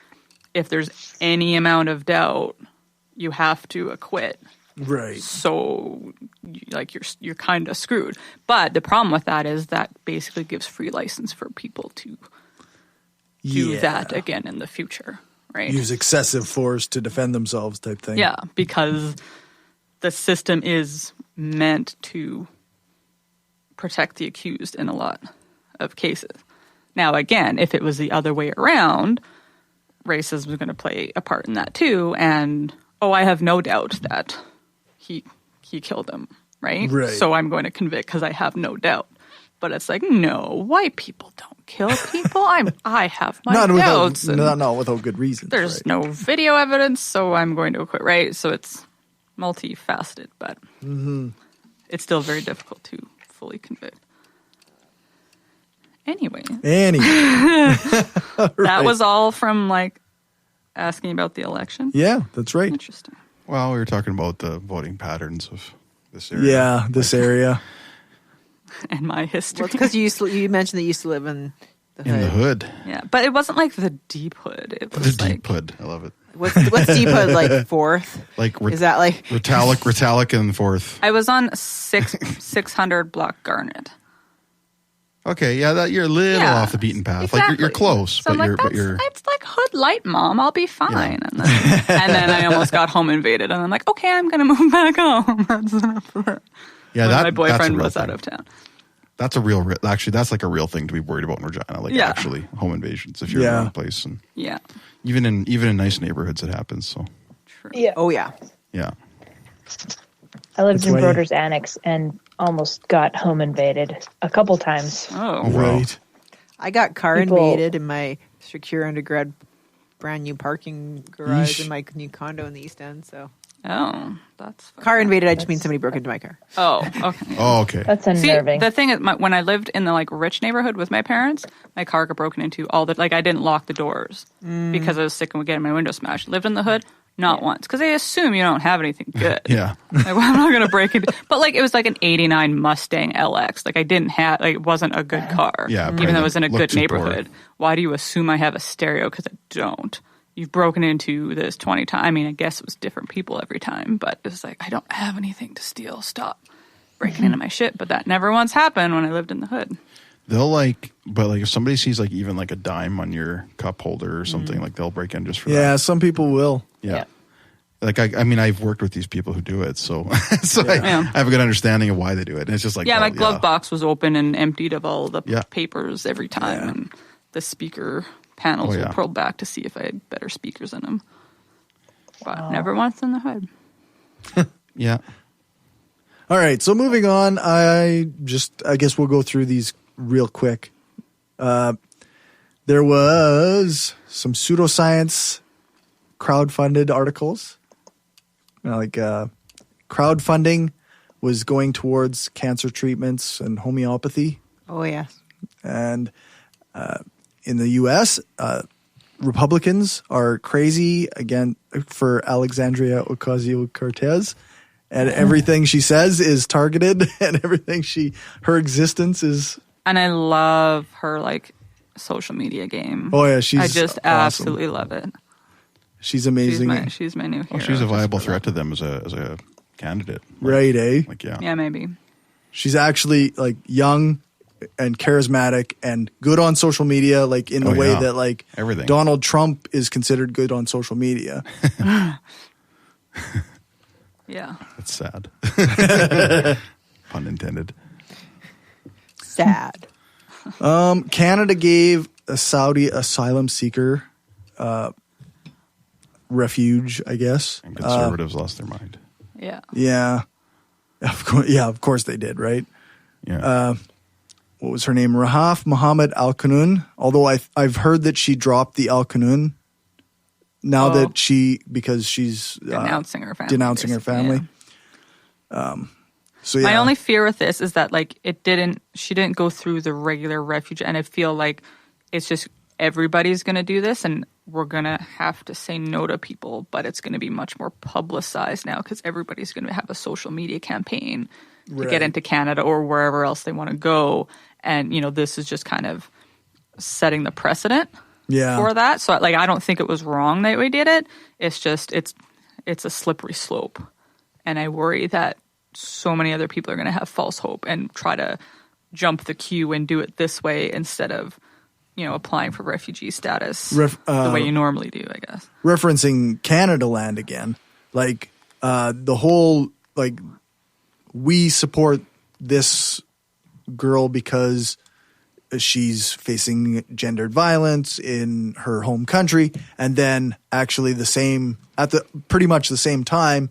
if there's any amount of doubt, you have to acquit. Right. So, like you're kind of screwed. But the problem with that is that basically gives free license for people to do that again in the future, right? Use excessive force to defend themselves, type thing. Yeah, because the system is meant to protect the accused in a lot of cases. Now, again, if it was the other way around, racism is going to play a part in that too. And I have no doubt that he killed him, right? So I'm going to convict because I have no doubt. But it's like, no, white people don't kill people. I have my doubts. Not without good reasons. There's no video evidence, so I'm going to acquit, right? So it's multifaceted, but it's still very difficult to fully convict. Anyway. That was all from asking about the election? Yeah, that's right. Interesting. Well, we were talking about the voting patterns of this area. Yeah, this area. And my history. Well, it's because you mentioned that you used to live in the hood. In the hood. Yeah, but it wasn't like the deep hood. It was the deep hood. I love it. What's deep hood, like fourth? Is that like Ritalik and fourth? I was on 600 Block Garnet. Okay, yeah, you're a little off the beaten path. Exactly. Like you're close, so but you're. It's like hood light, Mom. I'll be fine. Yeah. And then I almost got home invaded, and I'm like, okay, I'm gonna move back home. That's enough for her. Yeah, my boyfriend was out of town. That's a real. Actually, that's like a real thing to be worried about in Regina. Like actually, home invasions if you're in the wrong place, and even in nice neighborhoods, it happens. So true. Yeah. Oh yeah. Yeah. I lived in Broders Annex and almost got home invaded a couple times. Oh, right. I got car invaded in my secure undergrad brand new parking garage in my new condo in the East End. So. Oh, that's car invaded. I just mean somebody broke into my car. Oh, okay. Okay. That's unnerving. See, the thing is, when I lived in the rich neighborhood with my parents, my car got broken into all the I didn't lock the doors because I was sick and would get my window smashed. Lived in the hood, not once, because they assume you don't have anything good. Yeah. Like, well, I'm not going to break it. But like, it was like an '89 Mustang LX. Like, I didn't have, like, it wasn't a good car. Yeah, even though it was in a good looked too neighborhood. poor. Why do you assume I have a stereo? Because I don't. You've broken into this 20 times. I mean, I guess it was different people every time, but it was like, I don't have anything to steal. Stop breaking into my shit. But that never once happened when I lived in the hood. They'll but if somebody sees like even like a dime on your cup holder or something, like they'll break in just for that. Yeah, some people will. Yeah. Like, I mean, I've worked with these people who do it, so I have a good understanding of why they do it. And it's just like, my glove box was open and emptied of all the Yeah. papers every time, and the speaker panels were pulled back to see if I had better speakers in them. But never once in the hood. Yeah. All right, so moving on, I guess we'll go through these real quick. There was some pseudoscience crowdfunded articles. Crowdfunding was going towards cancer treatments and homeopathy. Oh, yeah. And in the U.S., Republicans are crazy again for Alexandria Ocasio-Cortez. And everything she says is targeted, and her existence is. And I love her like social media game. Oh yeah, I just awesome. absolutely love it. She's amazing. She's my new hero. She's a viable threat to them as a candidate. Right, eh? Like, yeah. Yeah, maybe. She's actually like young and charismatic and good on social media, like in the way that like everything. Donald Trump is considered good on social media. Yeah. That's sad. Pun intended. Sad. Canada gave a Saudi asylum seeker refuge, I guess. And conservatives lost their mind. Yeah. Yeah. Of course they did, right? Yeah. What was her name? Rahaf Mohammed Al Qanun. Although I've heard that she dropped the Al Qanun now that because she's denouncing her family. Denouncing her family. Yeah. So yeah. My only fear with this is that like she didn't go through the regular refuge, and I feel like it's just everybody's going to do this, and we're going to have to say no to people, but it's going to be much more publicized now because everybody's going to have a social media campaign to get into Canada or wherever else they want to go. And, this is just kind of setting the precedent for that. So like, I don't think it was wrong that we did it. It's just, it's a slippery slope. And I worry that so many other people are going to have false hope and try to jump the queue and do it this way instead of, applying for refugee status the way you normally do, I guess. Referencing Canada Land again, like the whole, like, we support this girl because she's facing gendered violence in her home country, and then actually pretty much the same time,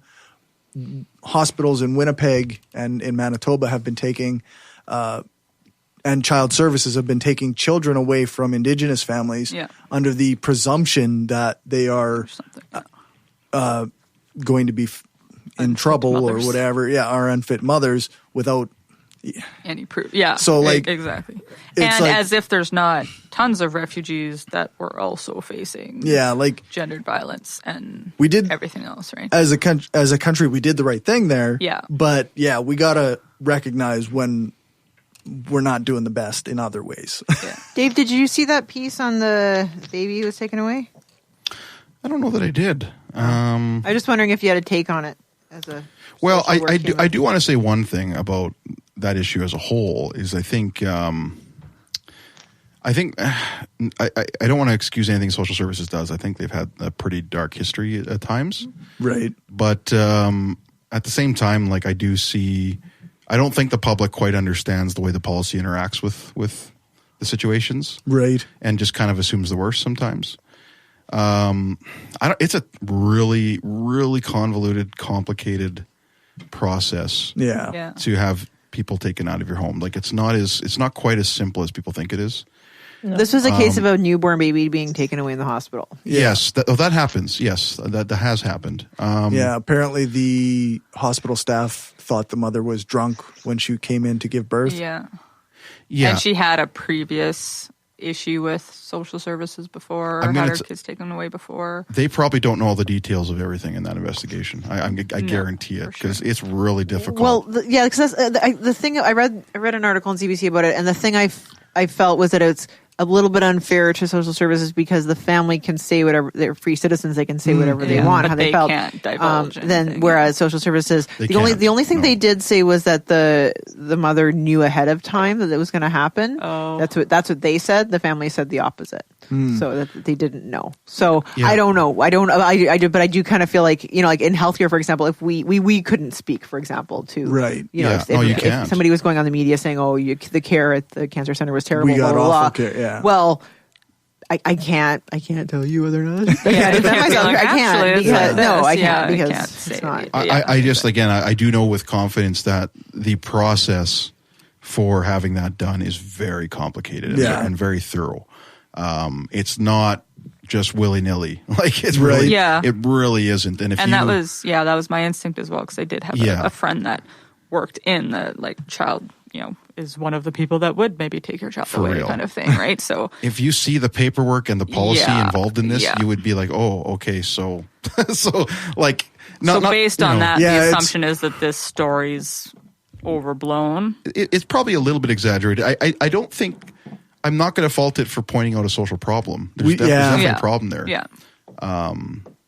hospitals in Winnipeg and in Manitoba have been taking and child services have been taking children away from Indigenous families under the presumption that they are going to be in trouble mothers. or whatever, are unfit mothers without any proof. Yeah. So like exactly. And like, as if there's not tons of refugees that were also facing like gendered violence and we did everything else, right? As a country, we did the right thing there. Yeah. But we gotta recognize when we're not doing the best in other ways. Yeah. Dave, did you see that piece on the baby who was taken away? I don't know that I did. I'm just wondering if you had a take on it as a. Well, I do want to say one thing about that issue as a whole is I think I don't want to excuse anything social services does. I think they've had a pretty dark history at times. Right. But at the same time, like I don't think the public quite understands the way the policy interacts with the situations. Right. And just kind of assumes the worst sometimes. It's a really, really convoluted, complicated process. Yeah. To have people taken out of your home. Like it's not quite as simple as people think it is. No. This was a case of a newborn baby being taken away in the hospital. Yes, that happens. Yes, that has happened. Apparently the hospital staff thought the mother was drunk when she came in to give birth. Yeah. Yeah. And she had a previous issue with social services before, I or mean, had her it's- kids taken away before. They probably don't know all the details of everything in that investigation. I guarantee it, for sure. because it's really difficult. Well, because the thing I read an article on CBC about it, and the thing I felt was that it's a little bit unfair to social services because the family can say whatever, they're free citizens, they can say whatever they want, but how they felt. can't divulge Then anything. whereas social services, They the only can't, thing no. they did say was that the mother knew ahead of time that it was going to happen. Oh. That's what they said. The family said the opposite, so that they didn't know. So Yeah. I don't know. I do, but I do kind of feel like like in healthcare, for example, if we couldn't speak, for example, to Right. if, No, you if can't. somebody was going on the media saying, "Oh, the care at the cancer center was terrible," We got blah, blah, awful blah. care, yeah. Well, I can't tell you whether or not I Yeah, can't you defend can't be myself. like, I can't "Actually, it's because like no, this." I Yeah, can't you because can't it's say not. anything. Yeah. I just, again, I do know with confidence that the process for having that done is very complicated Yeah. and very thorough. It's not just willy-nilly. Like, it's Right. really, Yeah. it really isn't. And if And you, that was my instinct as well, because I did have Yeah. a friend that worked in the child, is one of the people that would maybe take your child For away real. kind of thing, right? So if you see the paperwork and the policy Yeah. involved in this, Yeah. you would be like, oh, okay, so, like, not, based on that, Yeah, the it's- assumption is that this story's overblown. it's probably a little bit exaggerated. I don't think, I'm not going to fault it for pointing out a social problem. There's, there's definitely Yeah. a problem there. Yeah.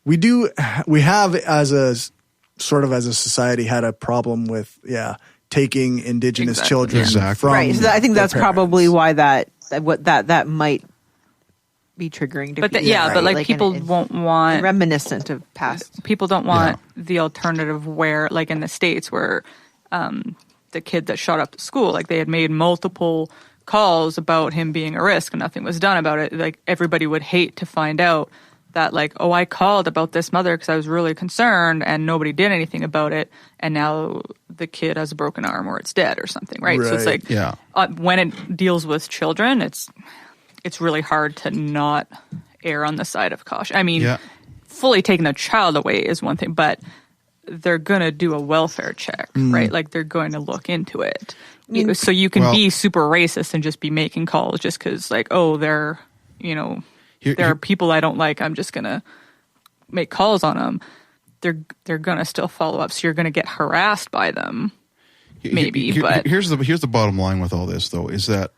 We have as a society had a problem with taking Indigenous Exactly. children Exactly. from Right. So I think their that's probably parents. why that might be triggering to But people. but right? people and won't want reminiscent of past. people don't want the alternative where, like in the States, where the kid that shot up the school, like they had made multiple calls about him being a risk and nothing was done about it. Like everybody would hate to find out that, like, oh, I called about this mother because I was really concerned and nobody did anything about it, and now the kid has a broken arm or it's dead or something, right? So it's Right. like Yeah. when it deals with children, it's really hard to not err on the side of caution. I mean, Yeah. fully taking a child away is one thing, but they're going to do a welfare check, right? Like they're going to look into it. So you can Well- be super racist and just be making calls just because, like, oh, they're, there are people I don't like. I'm just going to make calls on them. They're going to still follow up. So you're going to get harassed by them. Maybe, but- here's the bottom line with all this, though, is that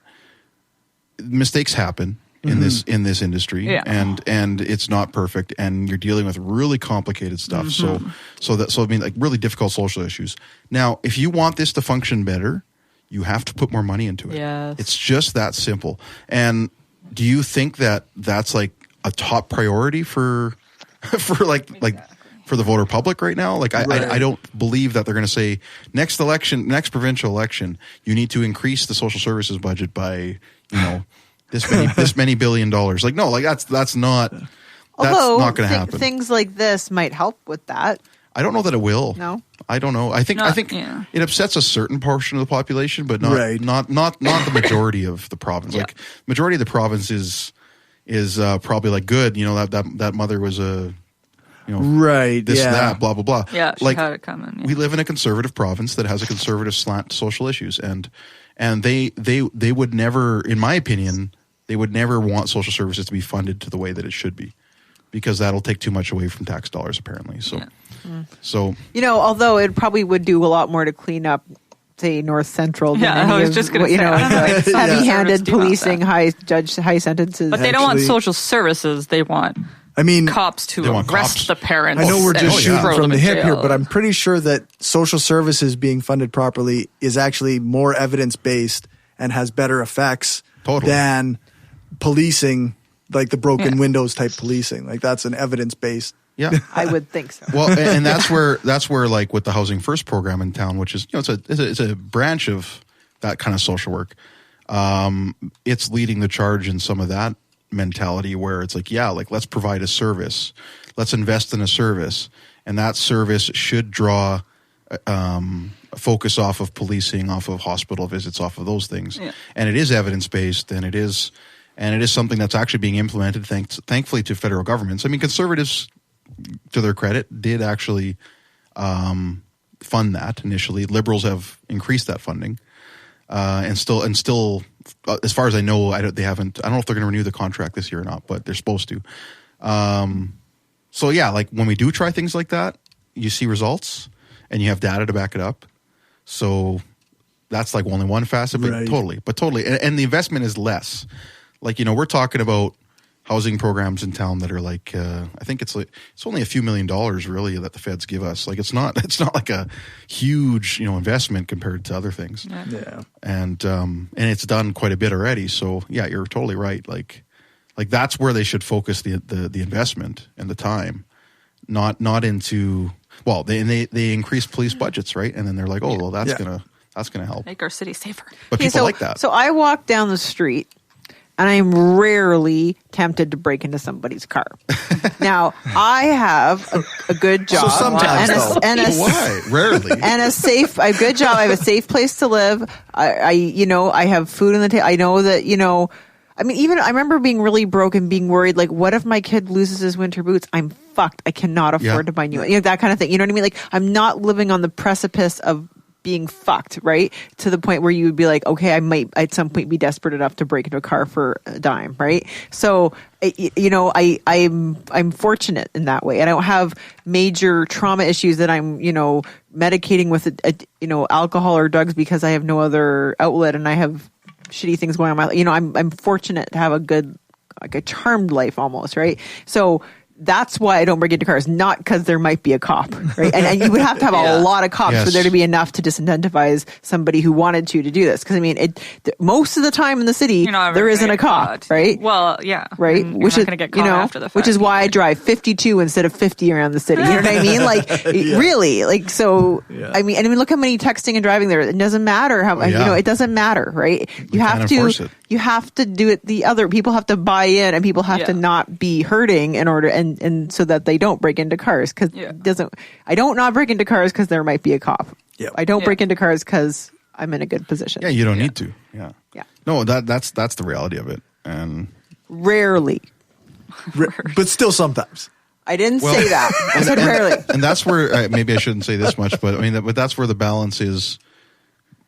mistakes happen in this industry, Yeah. and it's not perfect, and you're dealing with really complicated stuff. Mm-hmm. So I mean, like, really difficult social issues. Now, if you want this to function better, you have to put more money into it. Yes. It's just that simple. And do you think that that's like a top priority for for the voter public right now? Like, I don't believe that they're going to say next provincial election, you need to increase the social services budget by, this many $1 billion. Like, no, like that's not Although not going to happen. things like this might help with that. I don't know that it will. No? I don't know. I think yeah. it upsets a certain portion of the population, but not Right. not the majority of the province. Yeah. Like, majority of the province is probably like, good. That mother was a Right. this yeah. that blah blah blah. Yeah, she like, had it coming. Yeah. we live in a conservative province that has a conservative slant to social issues, and they would never, in my opinion, they would never want social services to be funded to the way that it should be, because that'll take too much away from tax dollars, apparently. So, so Although it probably would do a lot more to clean up, say, North Central. Than Yeah, any I was of, just gonna you say, know, I don't know if social heavy-handed service do want policing, that. high sentences. But they don't want Actually- social services. They want I mean, cops to They want arrest cops. the parents. I know we're and just shooting throw from them the in hip here, jail. but I'm pretty sure that social services being funded properly is actually more evidence-based and has better effects Totally. than policing, like the broken Yeah. windows type policing. Like, that's an evidence-based. yeah. I would think so. Well, and that's where like with the Housing First program in town, which is it's a branch of that kind of social work. It's leading the charge in some of that mentality where it's like, like, let's provide a service, let's invest in a service, and that service should draw focus off of policing, off of hospital visits, off of those things. Yeah. And it is evidence based, and it is something that's actually being implemented. Thankfully to federal governments. I mean, conservatives, to their credit, did actually fund that initially. Liberals have increased that funding. and still, as far as I know, I don't know if they're going to renew the contract this year or not, but they're supposed to. So yeah, like when we do try things like that, you see results and you have data to back it up. So that's like only one facet, but Right. totally. And the investment is less. Like, we're talking about housing programs in town that are like, I think it's only a few $1 million really that the feds give us. Like it's not like a huge, investment compared to other things. Yeah. And it's done quite a bit already. So yeah, you're totally right. Like that's where they should focus the investment and the time, not into, well, they increase police budgets, right? And then they're like, oh, well, that's gonna help. Make our city safer. But people like that. So I walk down the street and I'm rarely tempted to break into somebody's car. Now, I have a good job. So sometimes, Why? Rarely. And a good job. I have a safe place to live. I have food on the table. I know that, I mean, even I remember being really broke and being worried, like, what if my kid loses his winter boots? I'm fucked. I cannot afford to buy new, that kind of thing. You know what I mean? Like, I'm not living on the precipice of being fucked, right? To the point where you would be like, okay, I might at some point be desperate enough to break into a car for a dime, right? So, I'm fortunate in that way. I don't have major trauma issues that I'm, medicating with, alcohol or drugs because I have no other outlet and I have shitty things going on in my life. I'm fortunate to have a good, like a charmed life almost, right? So that's why I don't break into cars, not because there might be a cop, right? And you would have to have a lot of cops for there to be enough to disincentivize somebody who wanted to do this. Because I mean, most of the time in the city there isn't a cop, right? Well, yeah, right. Which is going to get caught after the fact. Which is why I drive 52 instead of 50 around the city. You know what I mean? Like really, like so. Yeah. I mean, look how many texting and driving there. It doesn't matter how it doesn't matter, right? You have to. You have to do it. People have to buy in, and people have to not be hurting in order, and so that they don't break into cars. Because I don't not break into cars because there might be a cop. Yeah. I don't break into cars because I'm in a good position. Yeah, you don't need to. Yeah. No, that's the reality of it, and rarely, but still sometimes. I didn't say that. I said rarely, and that's where maybe I shouldn't say this much, but I mean, but that's where the balance is.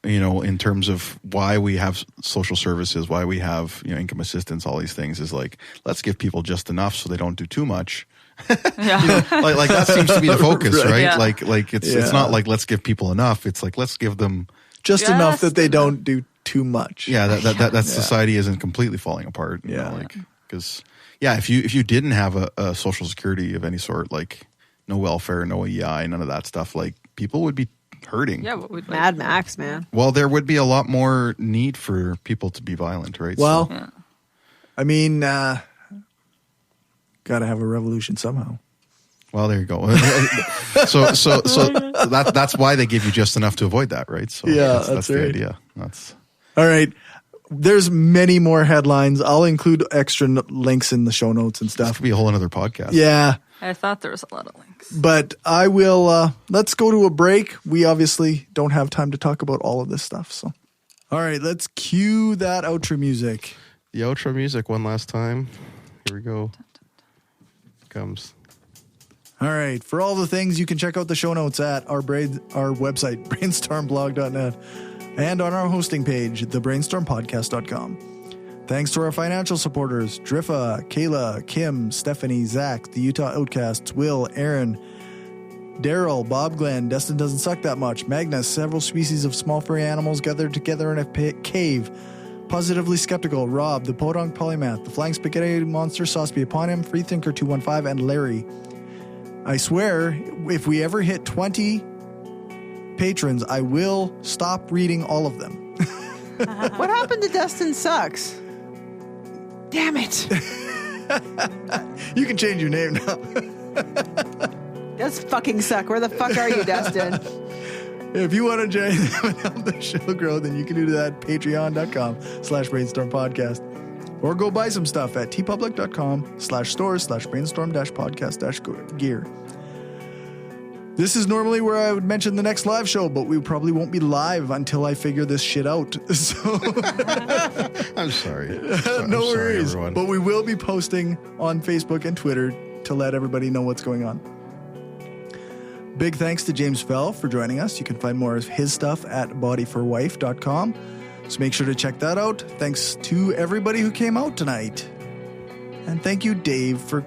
In terms of why we have social services, why we have, income assistance, all these things is like, let's give people just enough so they don't do too much. Like that seems to be the focus, right? Yeah. Like it's not like let's give people enough. It's like, let's give them just enough that they don't do too much. Yeah. That society isn't completely falling apart. Because if you didn't have a social security of any sort, like no welfare, no EI, none of that stuff, like people would be hurting. Yeah, Mad Max, man. Well, there would be a lot more need for people to be violent, right? Well, I mean, got to have a revolution somehow. Well, there you go. so that's why they give you just enough to avoid that, right? So that's right. The idea. That's all right. There's many more headlines. I'll include extra links in the show notes and stuff. This could be a whole other podcast. Yeah. I thought there was a lot of links. But I will, let's go to a break. We obviously don't have time to talk about all of this stuff. So, all right, let's cue that outro music. The outro music one last time. Here we go. Comes. All right. For all the things, you can check out the show notes at our website, brainstormblog.net, and on our hosting page, thebrainstormpodcast.com. Thanks to our financial supporters, Driffa, Kayla, Kim, Stephanie, Zach, the Utah Outcasts, Will, Aaron, Daryl, Bob Glenn, Destin Doesn't Suck That Much, Magnus, several species of small furry animals gathered together in a cave, Positively Skeptical, Rob, the Podunk Polymath, the Flying Spaghetti Monster, Sauce Upon Him, Freethinker 215, and Larry. I swear, if we ever hit 20 patrons, I will stop reading all of them. What happened to Destin Sucks? Damn it. You can change your name now. Does fucking suck. Where the fuck are you, Destin? If you want to join them and help the show grow, then you can do that at patreon.com/brainstormpodcast. Or go buy some stuff at tpublic.com/stores/brainstorm-podcast-gear. This is normally where I would mention the next live show, but we probably won't be live until I figure this shit out. So I'm sorry. No worries. Everyone. But we will be posting on Facebook and Twitter to let everybody know what's going on. Big thanks to James Fell for joining us. You can find more of his stuff at bodyforwife.com. So make sure to check that out. Thanks to everybody who came out tonight. And thank you, Dave, for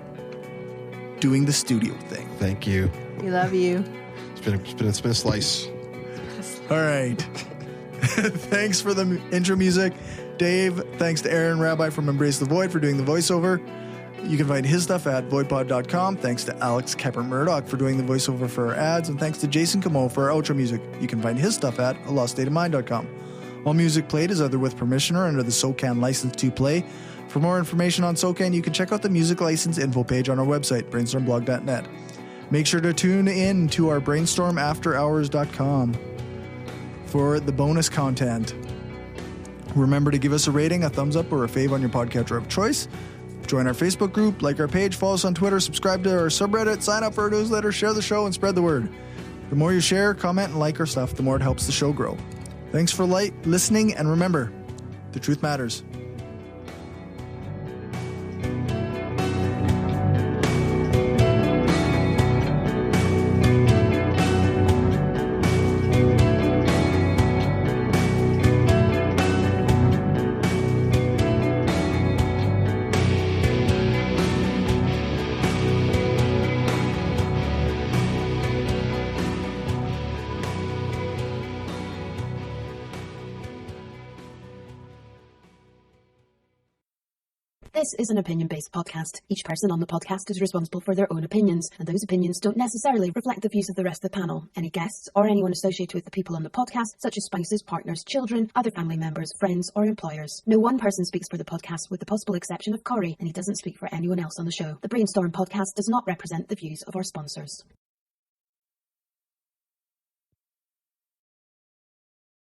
doing the studio thing. Thank you. We love you. It's been a slice. All right. Thanks for the intro music, Dave. Thanks to Aaron Rabbi from Embrace the Void for doing the voiceover. You can find his stuff at voidpod.com. Thanks to Alex Kepper-Murdoch for doing the voiceover for our ads. And thanks to Jason Camo for our outro music. You can find his stuff at aloststateofmind.com. All music played is either with permission or under the SOCAN license to play. For more information on SOCAN, you can check out the music license info page on our website, brainstormblog.net. Make sure to tune in to our brainstormafterhours.com for the bonus content. Remember to give us a rating, a thumbs up, or a fave on your podcatcher of choice. Join our Facebook group, like our page, follow us on Twitter, subscribe to our subreddit, sign up for our newsletter, share the show, and spread the word. The more you share, comment, and like our stuff, the more it helps the show grow. Thanks for listening, and remember, the truth matters. This is an opinion-based podcast. Each person on the podcast is responsible for their own opinions, and those opinions don't necessarily reflect the views of the rest of the panel, any guests, or anyone associated with the people on the podcast, such as spouses, partners, children, other family members, friends, or employers. No one person speaks for the podcast with the possible exception of Corey, and he doesn't speak for anyone else on the show. The Brainstorm podcast does not represent the views of our sponsors.